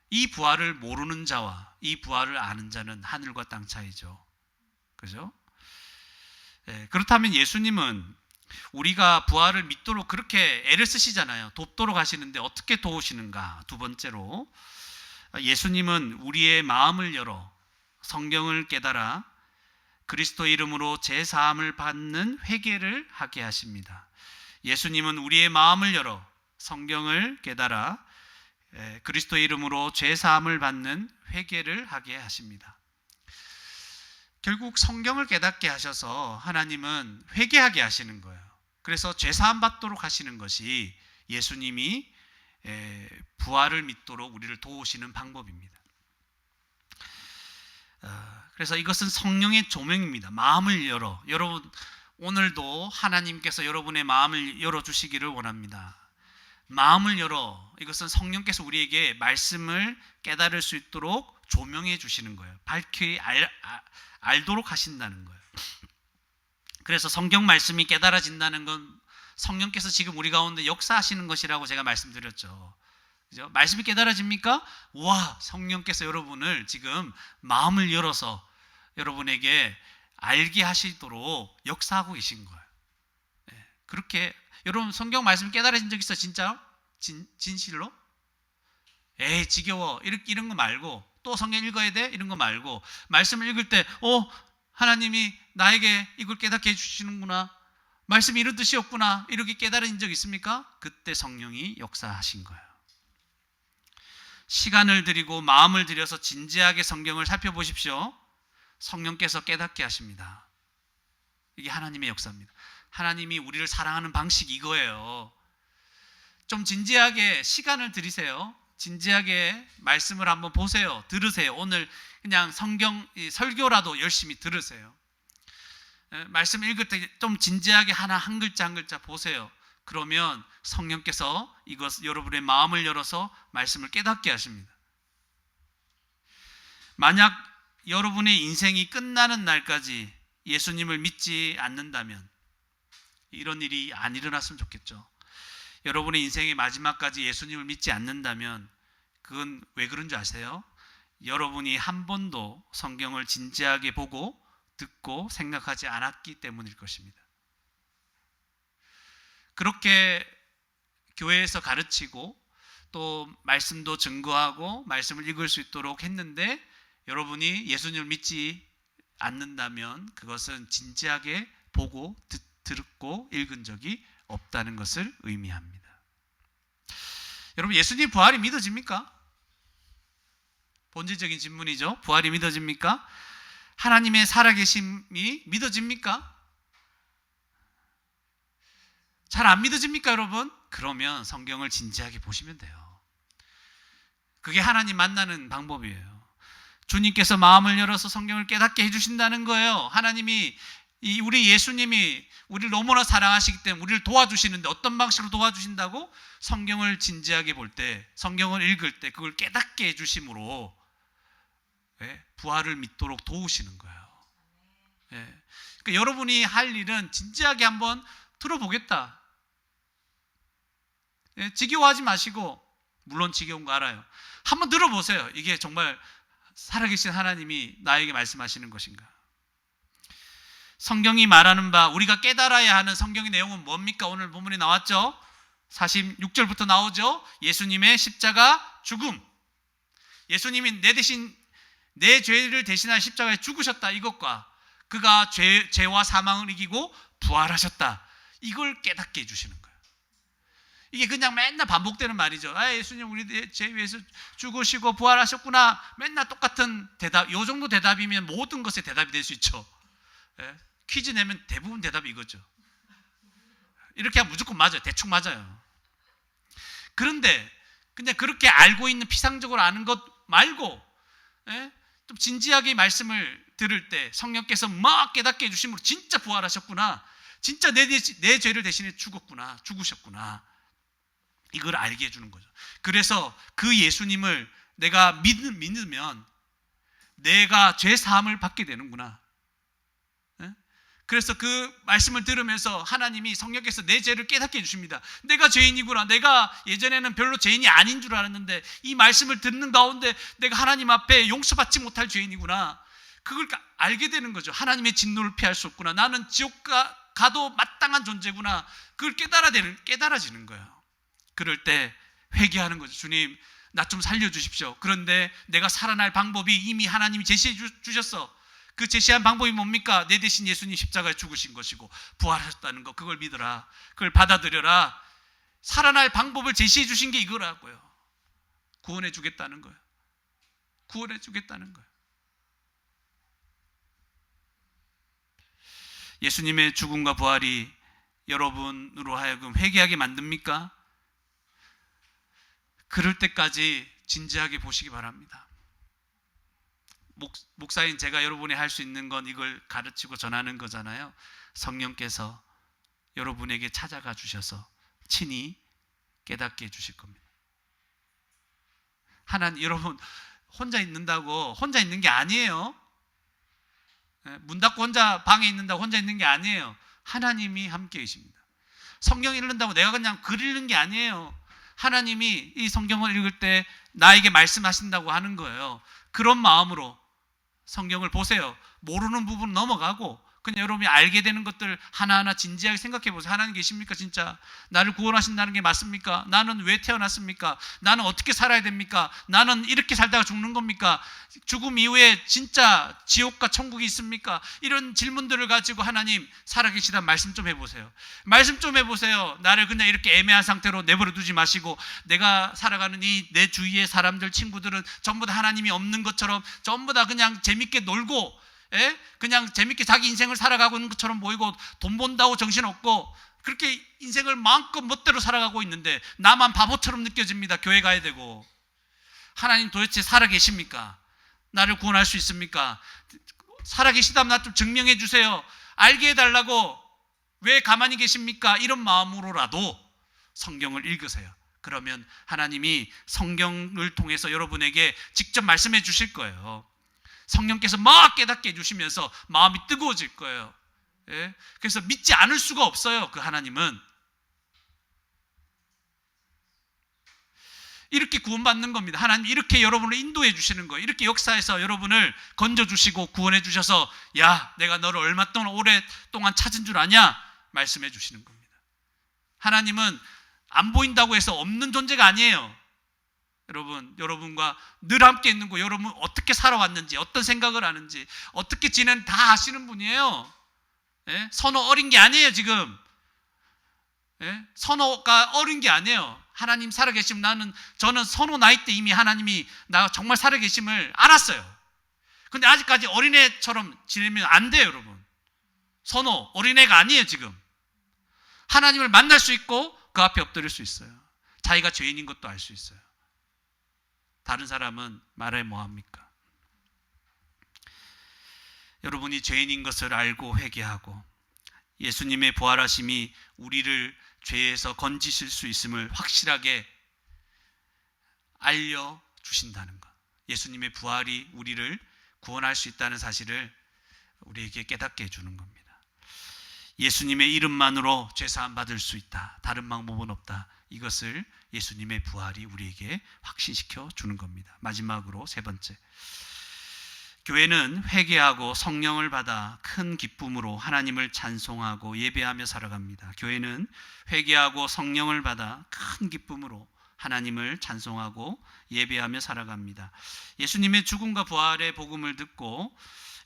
이 부활을 모르는 자와 이 부활을 아는 자는 하늘과 땅 차이죠. 그죠? 그렇다면 예수님은 우리가 부활을 믿도록 그렇게 애를 쓰시잖아요. 돕도록 하시는데 어떻게 도우시는가? 두 번째로, 예수님은 우리의 마음을 열어 성경을 깨달아 그리스도 이름으로 제사함을 받는 회개를 하게 하십니다. 예수님은 우리의 마음을 열어 성경을 깨달아 그리스도 이름으로 제사함을 받는 회개를 하게 하십니다. 결국 성경을 깨닫게 하셔서 하나님은 회개하게 하시는 거예요. 그래서 죄사함 받도록 하시는 것이 예수님이 부활을 믿도록 우리를 도우시는 방법입니다. 그래서 이것은 성령의 조명입니다. 마음을 열어. 여러분 오늘도 하나님께서 여러분의 마음을 열어주시기를 원합니다. 마음을 열어. 이것은 성령께서 우리에게 말씀을 깨달을 수 있도록 조명해 주시는 거예요. 밝히 알도록 하신다는 거예요. 그래서 성경 말씀이 깨달아진다는 건 성령께서 지금 우리 가운데 역사하시는 것이라고 제가 말씀드렸죠. 그죠? 말씀이 깨달아집니까? 와, 성령께서 여러분을 지금 마음을 열어서 여러분에게 알게 하시도록 역사하고 계신 거예요. 그렇게 여러분 성경 말씀 깨달아진 적 있어? 진짜? 진실로? 에이 지겨워 이런 거 말고, 또 성경 읽어야 돼? 이런 거 말고, 말씀을 읽을 때 하나님이 나에게 이걸 깨닫게 해주시는구나, 말씀이 이런 뜻이었구나, 이렇게 깨달은 적 있습니까? 그때 성령이 역사하신 거예요. 시간을 들이고 마음을 들여서 진지하게 성경을 살펴보십시오. 성령께서 깨닫게 하십니다. 이게 하나님의 역사입니다. 하나님이 우리를 사랑하는 방식이 이거예요. 좀 진지하게 시간을 들이세요. 진지하게 말씀을 한번 보세요. 들으세요. 오늘 그냥 성경 설교라도 열심히 들으세요. 말씀 읽을 때 좀 진지하게 하나 한 글자 한 글자 보세요. 그러면 성령께서 이것 여러분의 마음을 열어서 말씀을 깨닫게 하십니다. 만약 여러분의 인생이 끝나는 날까지 예수님을 믿지 않는다면 이런 일이 안 일어났으면 좋겠죠. 여러분의 인생의 마지막까지 예수님을 믿지 않는다면 그건 왜 그런 줄 아세요? 여러분이 한 번도 성경을 진지하게 보고 듣고 생각하지 않았기 때문일 것입니다. 그렇게 교회에서 가르치고 또 말씀도 증거하고 말씀을 읽을 수 있도록 했는데 여러분이 예수님을 믿지 않는다면 그것은 진지하게 보고 듣고 읽은 적이 없다는 것을 의미합니다. 여러분, 예수님 부활이 믿어집니까? 본질적인 질문이죠. 부활이 믿어집니까? 하나님의 살아계심이 믿어집니까? 잘 안 믿어집니까, 여러분? 그러면 성경을 진지하게 보시면 돼요. 그게 하나님 만나는 방법이에요. 주님께서 마음을 열어서 성경을 깨닫게 해주신다는 거예요. 하나님이 우리 예수님이 우리를 너무나 사랑하시기 때문에 우리를 도와주시는데 어떤 방식으로 도와주신다고? 성경을 진지하게 볼 때, 성경을 읽을 때 그걸 깨닫게 해주심으로 부활을 믿도록 도우시는 거예요. 그러니까 여러분이 할 일은 진지하게 한번 들어보겠다. 지겨워하지 마시고, 물론 지겨운 거 알아요. 한번 들어보세요. 이게 정말 살아계신 하나님이 나에게 말씀하시는 것인가? 성경이 말하는 바, 우리가 깨달아야 하는 성경의 내용은 뭡니까? 오늘 본문에 나왔죠? 46절부터 나오죠? 예수님의 십자가 죽음. 예수님이 내 대신 내 죄를 대신할 십자가에 죽으셨다, 이것과 그가 죄와 사망을 이기고 부활하셨다, 이걸 깨닫게 해주시는 거예요. 이게 그냥 맨날 반복되는 말이죠. 예수님 우리 죄 위해서 죽으시고 부활하셨구나, 맨날 똑같은 대답. 이 정도 대답이면 모든 것에 대답이 될 수 있죠. 퀴즈 내면 대부분 대답이 이거죠. 이렇게 하면 무조건 맞아요. 대충 맞아요. 그런데 그냥 그렇게 알고 있는, 피상적으로 아는 것 말고 좀 진지하게 말씀을 들을 때 성령께서 막 깨닫게 해주심으로 진짜 부활하셨구나, 진짜 내 죄를 대신해 죽으셨구나, 이걸 알게 해주는 거죠. 그래서 그 예수님을 내가 믿으면 내가 죄 사함을 받게 되는구나. 그래서 그 말씀을 들으면서 하나님이, 성령께서 내 죄를 깨닫게 해주십니다. 내가 죄인이구나. 내가 예전에는 별로 죄인이 아닌 줄 알았는데 이 말씀을 듣는 가운데 내가 하나님 앞에 용서받지 못할 죄인이구나. 그걸 알게 되는 거죠. 하나님의 진노를 피할 수 없구나. 나는 지옥 가도 마땅한 존재구나. 그걸 깨달아지는 거예요. 그럴 때 회개하는 거죠. 주님, 나 좀 살려주십시오. 그런데 내가 살아날 방법이 이미 하나님이 제시해 주셨어. 그 제시한 방법이 뭡니까? 내 대신 예수님 십자가에 죽으신 것이고 부활하셨다는 거, 그걸 믿어라. 그걸 받아들여라. 살아날 방법을 제시해 주신 게 이거라고요. 구원해 주겠다는 거예요. 구원해 주겠다는 거예요. 예수님의 죽음과 부활이 여러분으로 하여금 회개하게 만듭니까? 그럴 때까지 진지하게 보시기 바랍니다. 목사인 제가 여러분이 할 수 있는 건 이걸 가르치고 전하는 거잖아요. 성령께서 여러분에게 찾아가 주셔서 친히 깨닫게 해주실 겁니다. 하나님, 여러분 혼자 있는다고 혼자 있는 게 아니에요. 문 닫고 혼자 방에 있는다고 혼자 있는 게 아니에요. 하나님이 함께 계십니다. 성경 읽는다고 내가 그냥 글 읽는 게 아니에요. 하나님이 이 성경을 읽을 때 나에게 말씀하신다고 하는 거예요. 그런 마음으로 성경을 보세요. 모르는 부분 넘어가고 그냥 여러분이 알게 되는 것들 하나하나 진지하게 생각해 보세요. 하나님 계십니까? 진짜 나를 구원하신다는 게 맞습니까? 나는 왜 태어났습니까? 나는 어떻게 살아야 됩니까? 나는 이렇게 살다가 죽는 겁니까? 죽음 이후에 진짜 지옥과 천국이 있습니까? 이런 질문들을 가지고 하나님 살아계시다 말씀 좀 해보세요. 말씀 좀 해보세요. 나를 그냥 이렇게 애매한 상태로 내버려 두지 마시고, 내가 살아가는 이 내 주위의 사람들, 친구들은 전부 다 하나님이 없는 것처럼 전부 다 그냥 재밌게 놀고 그냥 재밌게 자기 인생을 살아가고 있는 것처럼 보이고 돈 번다고 정신없고 그렇게 인생을 마음껏 멋대로 살아가고 있는데 나만 바보처럼 느껴집니다. 교회 가야 되고. 하나님 도대체 살아계십니까? 나를 구원할 수 있습니까? 살아계시다면 나 좀 증명해 주세요. 알게 해달라고. 왜 가만히 계십니까? 이런 마음으로라도 성경을 읽으세요. 그러면 하나님이 성경을 통해서 여러분에게 직접 말씀해 주실 거예요. 성령께서 막 깨닫게 해주시면서 마음이 뜨거워질 거예요. 그래서 믿지 않을 수가 없어요. 그 하나님은 이렇게 구원받는 겁니다. 하나님 이렇게 여러분을 인도해 주시는 거예요. 이렇게 역사에서 여러분을 건져주시고 구원해 주셔서 야, 내가 너를 얼마 동안 오랫동안 찾은 줄 아냐? 말씀해 주시는 겁니다. 하나님은 안 보인다고 해서 없는 존재가 아니에요. 여러분과 늘 함께 있는 거, 여러분 어떻게 살아왔는지, 어떤 생각을 하는지, 어떻게 지낸 다 아시는 분이에요. 선호 어린 게 아니에요, 지금. 선호가 어린 게 아니에요. 하나님 살아계시면 저는 선호 나이 때 이미 하나님이 나 정말 살아계심을 알았어요. 근데 아직까지 어린애처럼 지내면 안 돼요, 여러분. 선호, 어린애가 아니에요, 지금. 하나님을 만날 수 있고 그 앞에 엎드릴 수 있어요. 자기가 죄인인 것도 알 수 있어요. 다른 사람은 말해 뭐합니까? 여러분이 죄인인 것을 알고 회개하고 예수님의 부활하심이 우리를 죄에서 건지실 수 있음을 확실하게 알려주신다는 것. 예수님의 부활이 우리를 구원할 수 있다는 사실을 우리에게 깨닫게 해주는 겁니다. 예수님의 이름만으로 죄사함 받을 수 있다. 다른 방법은 없다. 이것을 예수님의 부활이 우리에게 확신시켜 주는 겁니다. 마지막으로 세 번째, 교회는 회개하고 성령을 받아 큰 기쁨으로 하나님을 찬송하고 예배하며 살아갑니다. 교회는 회개하고 성령을 받아 큰 기쁨으로 하나님을 찬송하고 예배하며 살아갑니다. 예수님의 죽음과 부활의 복음을 듣고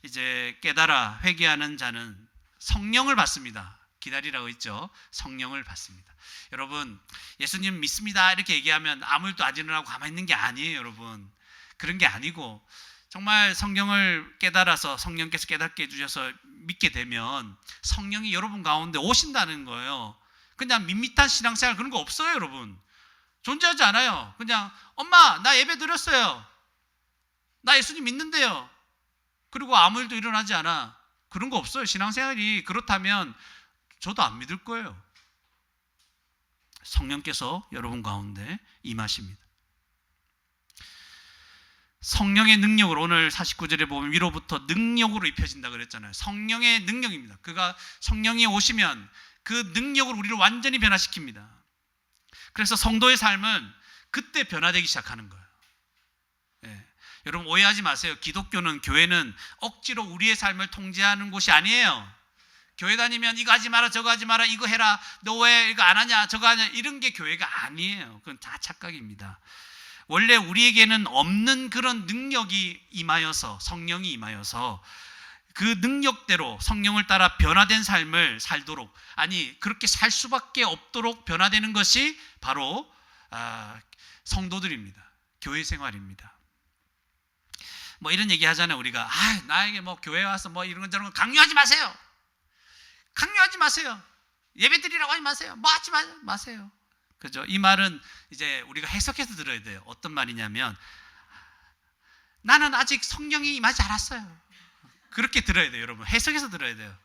이제 깨달아 회개하는 자는 성령을 받습니다. 기다리라고 했죠. 성령을 받습니다. 여러분, 예수님 믿습니다 이렇게 얘기하면 아무 일도 안 일어나고 가만히 있는 게 아니에요, 여러분. 그런 게 아니고 정말 성경을 깨달아서 성령께서 깨닫게 해주셔서 믿게 되면 성령이 여러분 가운데 오신다는 거예요. 그냥 밋밋한 신앙생활 그런 거 없어요, 여러분. 존재하지 않아요. 그냥 엄마 나 예배 드렸어요. 나 예수님 믿는데요. 그리고 아무 일도 일어나지 않아. 그런 거 없어요. 신앙생활이 그렇다면 저도 안 믿을 거예요. 성령께서 여러분 가운데 임하십니다. 성령의 능력으로 오늘 49절에 보면 위로부터 능력으로 입혀진다 그랬잖아요. 성령의 능력입니다. 그가 성령이 오시면 그 능력으로 우리를 완전히 변화시킵니다. 그래서 성도의 삶은 그때 변화되기 시작하는 거예요. 여러분 오해하지 마세요. 기독교는, 교회는 억지로 우리의 삶을 통제하는 곳이 아니에요. 교회 다니면 이거 하지 마라, 저거 하지 마라, 이거 해라, 너 왜 이거 안 하냐, 저거 하냐, 이런 게 교회가 아니에요. 그건 다 착각입니다. 원래 우리에게는 없는 그런 능력이 임하여서, 성령이 임하여서 그 능력대로 성령을 따라 변화된 삶을 살도록, 아니 그렇게 살 수밖에 없도록 변화되는 것이 바로 성도들입니다. 교회 생활입니다. 뭐 이런 얘기 하잖아요. 우리가 나에게 뭐 교회 와서 뭐 이런 건 저런 건 강요하지 마세요. 강요하지 마세요. 예배 드리라고 하지 마세요. 뭐 하지 마세요. 그죠? 이 말은 이제 우리가 해석해서 들어야 돼요. 어떤 말이냐면 나는 아직 성령이 임하지 않았어요. 그렇게 들어야 돼요, 여러분. 해석해서 들어야 돼요.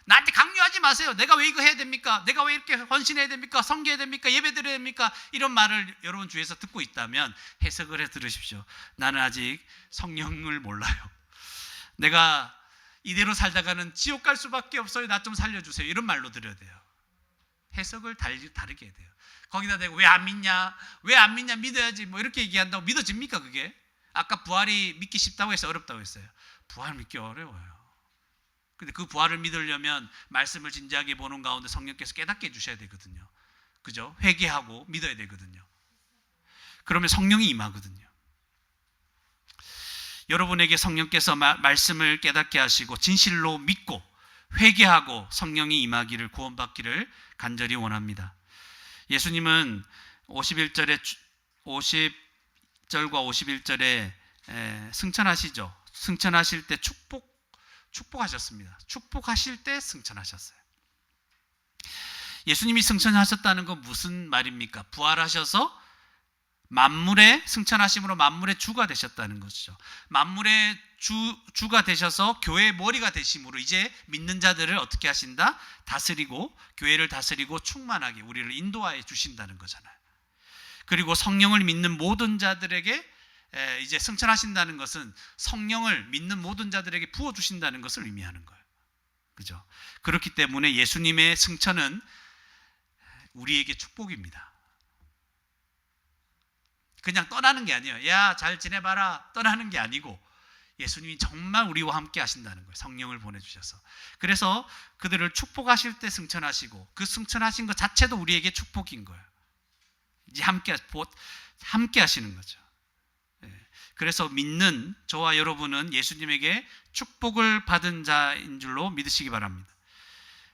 나한테 강요하지 마세요. 내가 왜 이거 해야 됩니까? 내가 왜 이렇게 헌신해야 됩니까? 섬겨야 됩니까? 예배 드려야 됩니까? 이런 말을 여러분 주위에서 듣고 있다면 해석을 해 들으십시오. 나는 아직 성령을 몰라요. 내가 이대로 살다가는 지옥 갈 수밖에 없어요. 나 좀 살려주세요. 이런 말로 들어야 돼요. 해석을 다르게 해야 돼요. 거기다 대고 왜 안 믿냐? 왜 안 믿냐? 믿어야지. 뭐 이렇게 얘기한다고 믿어집니까 그게? 아까 부활이 믿기 쉽다고 해서 어렵다고 했어요. 부활 믿기 어려워요. 근데 그 부활을 믿으려면 말씀을 진지하게 보는 가운데 성령께서 깨닫게 해주셔야 되거든요. 그죠? 회개하고 믿어야 되거든요. 그러면 성령이 임하거든요. 여러분에게 성령께서 말씀을 깨닫게 하시고 진실로 믿고 회개하고 성령이 임하기를, 구원받기를 간절히 원합니다. 예수님은 50절과 51절에 승천하시죠. 승천하실 때 축복하셨습니다. 축복하실 때 승천하셨어요. 예수님이 승천하셨다는 건 무슨 말입니까? 부활하셔서 만물의 승천하심으로 만물의 주가 되셨다는 것이죠. 만물의 주가 되셔서 교회의 머리가 되심으로 이제 믿는 자들을 어떻게 하신다? 다스리고 교회를 다스리고 충만하게 우리를 인도하여 주신다는 거잖아요. 그리고 성령을 믿는 모든 자들에게 이제 승천하신다는 것은 성령을 믿는 모든 자들에게 부어주신다는 것을 의미하는 거예요. 그죠? 그렇기 때문에 예수님의 승천은 우리에게 축복입니다. 그냥 떠나는 게 아니에요. 야, 잘 지내봐라 떠나는 게 아니고 예수님이 정말 우리와 함께 하신다는 거예요. 성령을 보내주셔서. 그래서 그들을 축복하실 때 승천하시고 그 승천하신 것 자체도 우리에게 축복인 거예요. 이제 함께 하시는 거죠. 그래서 믿는 저와 여러분은 예수님에게 축복을 받은 자인 줄로 믿으시기 바랍니다.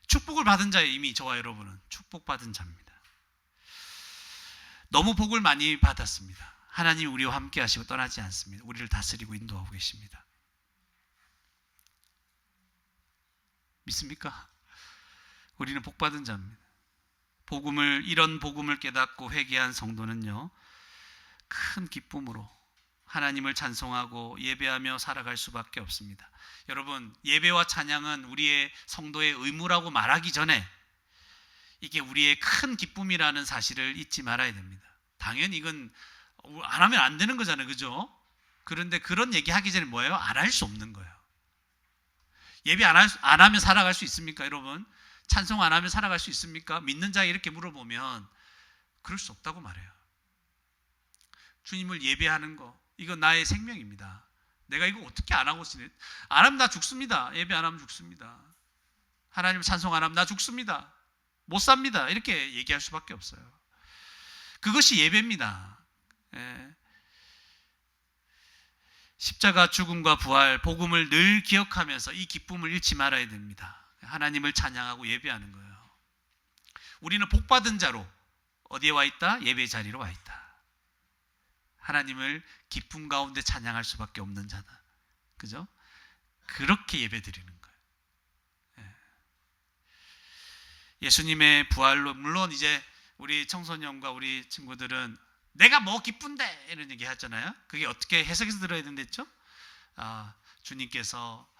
축복을 받은 자예요. 이미 저와 여러분은 축복받은 자입니다. 너무 복을 많이 받았습니다. 하나님이 우리와 함께 하시고 떠나지 않습니다. 우리를 다스리고 인도하고 계십니다. 믿습니까? 우리는 복받은 자입니다. 이런 복음을 깨닫고 회개한 성도는요, 큰 기쁨으로 하나님을 찬송하고 예배하며 살아갈 수밖에 없습니다. 여러분, 예배와 찬양은 우리의 성도의 의무라고 말하기 전에 이게 우리의 큰 기쁨이라는 사실을 잊지 말아야 됩니다. 당연히 이건 안 하면 안 되는 거잖아요. 그죠? 그런데 그런 얘기 하기 전에 뭐예요? 안 할 수 없는 거예요. 예배 안 하면 살아갈 수 있습니까, 여러분? 찬송 안 하면 살아갈 수 있습니까? 믿는 자에 이렇게 물어보면 그럴 수 없다고 말해요. 주님을 예배하는 거, 이건 나의 생명입니다. 내가 이거 어떻게 안 하고 지내? 안 하면 나 죽습니다. 예배 안 하면 죽습니다. 하나님 찬송 안 하면 나 죽습니다. 못 삽니다. 이렇게 얘기할 수밖에 없어요. 그것이 예배입니다. 십자가 죽음과 부활, 복음을 늘 기억하면서 이 기쁨을 잃지 말아야 됩니다. 하나님을 찬양하고 예배하는 거예요. 우리는 복받은 자로 어디에 와 있다? 예배 자리로 와 있다. 하나님을 기쁨 가운데 찬양할 수밖에 없는 자다. 그죠? 그렇게 예배 드리는 거예요. 예수님의 부활로, 물론 이제 우리 청소년과 우리 친구들은 내가 뭐 기쁜데 이런 얘기 하잖아요. 그게 어떻게 해석해서 들어야 된댔죠? 주님께서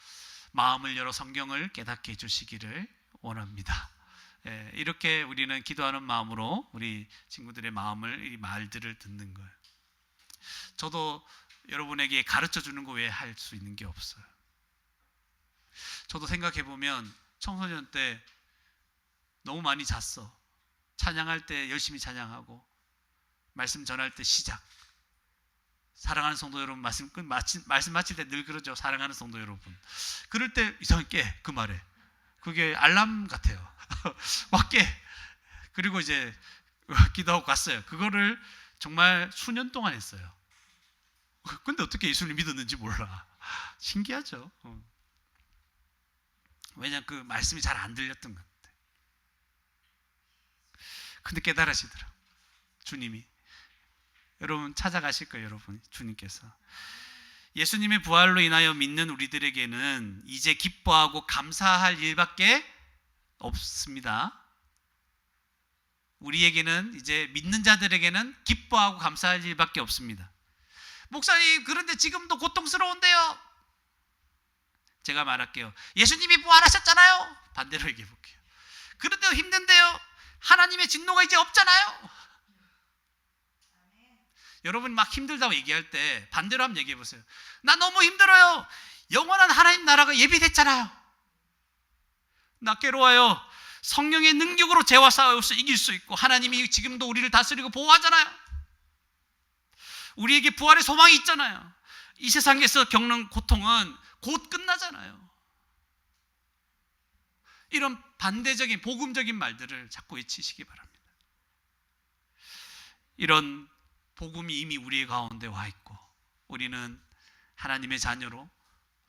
마음을 열어 성경을 깨닫게 해주시기를 원합니다. 이렇게 우리는 기도하는 마음으로 우리 친구들의 마음을, 이 말들을 듣는 거예요. 저도 여러분에게 가르쳐 주는 거 외에 할 수 있는 게 없어요. 저도 생각해 보면 청소년 때 너무 많이 잤어. 찬양할 때 열심히 찬양하고 말씀 전할 때 시작. 사랑하는 성도 여러분, 말씀 마칠 때 늘 그러죠. 사랑하는 성도 여러분. 그럴 때 이상하게 그 말에 그게 알람 같아요. 막 깨. 그리고 이제 기도하고 갔어요. 그거를 정말 수년 동안 했어요. 근데 어떻게 예수를 믿었는지 몰라. 신기하죠. 왜냐하면 그 말씀이 잘 안 들렸던 것 같아. 근데 깨달으시더라. 주님이. 여러분 찾아가실 거예요. 여러분, 주님께서. 예수님의 부활로 인하여 믿는 우리들에게는 이제 기뻐하고 감사할 일밖에 없습니다. 우리에게는, 이제 믿는 자들에게는 기뻐하고 감사할 일밖에 없습니다. 목사님, 그런데 지금도 고통스러운데요? 제가 말할게요. 예수님이 부활하셨잖아요. 반대로 얘기해 볼게요. 그런데도 힘든데요? 하나님의 진노가 이제 없잖아요. 여러분 막 힘들다고 얘기할 때 반대로 한번 얘기해 보세요. 나 너무 힘들어요. 영원한 하나님 나라가 예비됐잖아요. 나 괴로워요. 성령의 능력으로 죄와 싸워서 이길 수 있고 하나님이 지금도 우리를 다스리고 보호하잖아요. 우리에게 부활의 소망이 있잖아요. 이 세상에서 겪는 고통은 곧 끝나잖아요. 이런 반대적인 복음적인 말들을 자꾸 외치시기 바랍니다. 이런 복음이 이미 우리의 가운데 와 있고 우리는 하나님의 자녀로,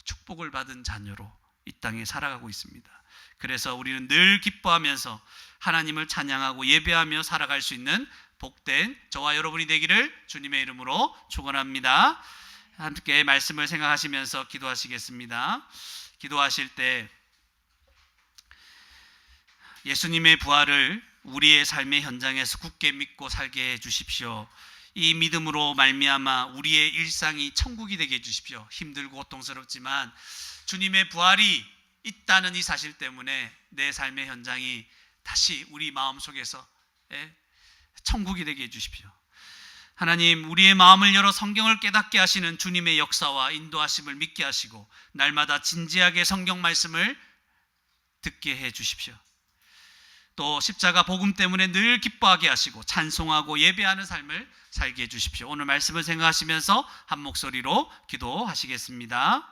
축복을 받은 자녀로 이 땅에 살아가고 있습니다. 그래서 우리는 늘 기뻐하면서 하나님을 찬양하고 예배하며 살아갈 수 있는 복된 저와 여러분이 되기를 주님의 이름으로 축원합니다. 함께 말씀을 생각하시면서 기도하시겠습니다. 기도하실 때 예수님의 부활을 우리의 삶의 현장에서 굳게 믿고 살게 해 주십시오. 이 믿음으로 말미암아 우리의 일상이 천국이 되게 해 주십시오. 힘들고 고통스럽지만 주님의 부활이 있다는 이 사실 때문에 내 삶의 현장이 다시 우리 마음속에서 천국이 되게 해 주십시오. 하나님, 우리의 마음을 열어 성경을 깨닫게 하시는 주님의 역사와 인도하심을 믿게 하시고 날마다 진지하게 성경 말씀을 듣게 해 주십시오. 또 십자가 복음 때문에 늘 기뻐하게 하시고 찬송하고 예배하는 삶을 살게 해 주십시오. 오늘 말씀을 생각하시면서 한 목소리로 기도하시겠습니다.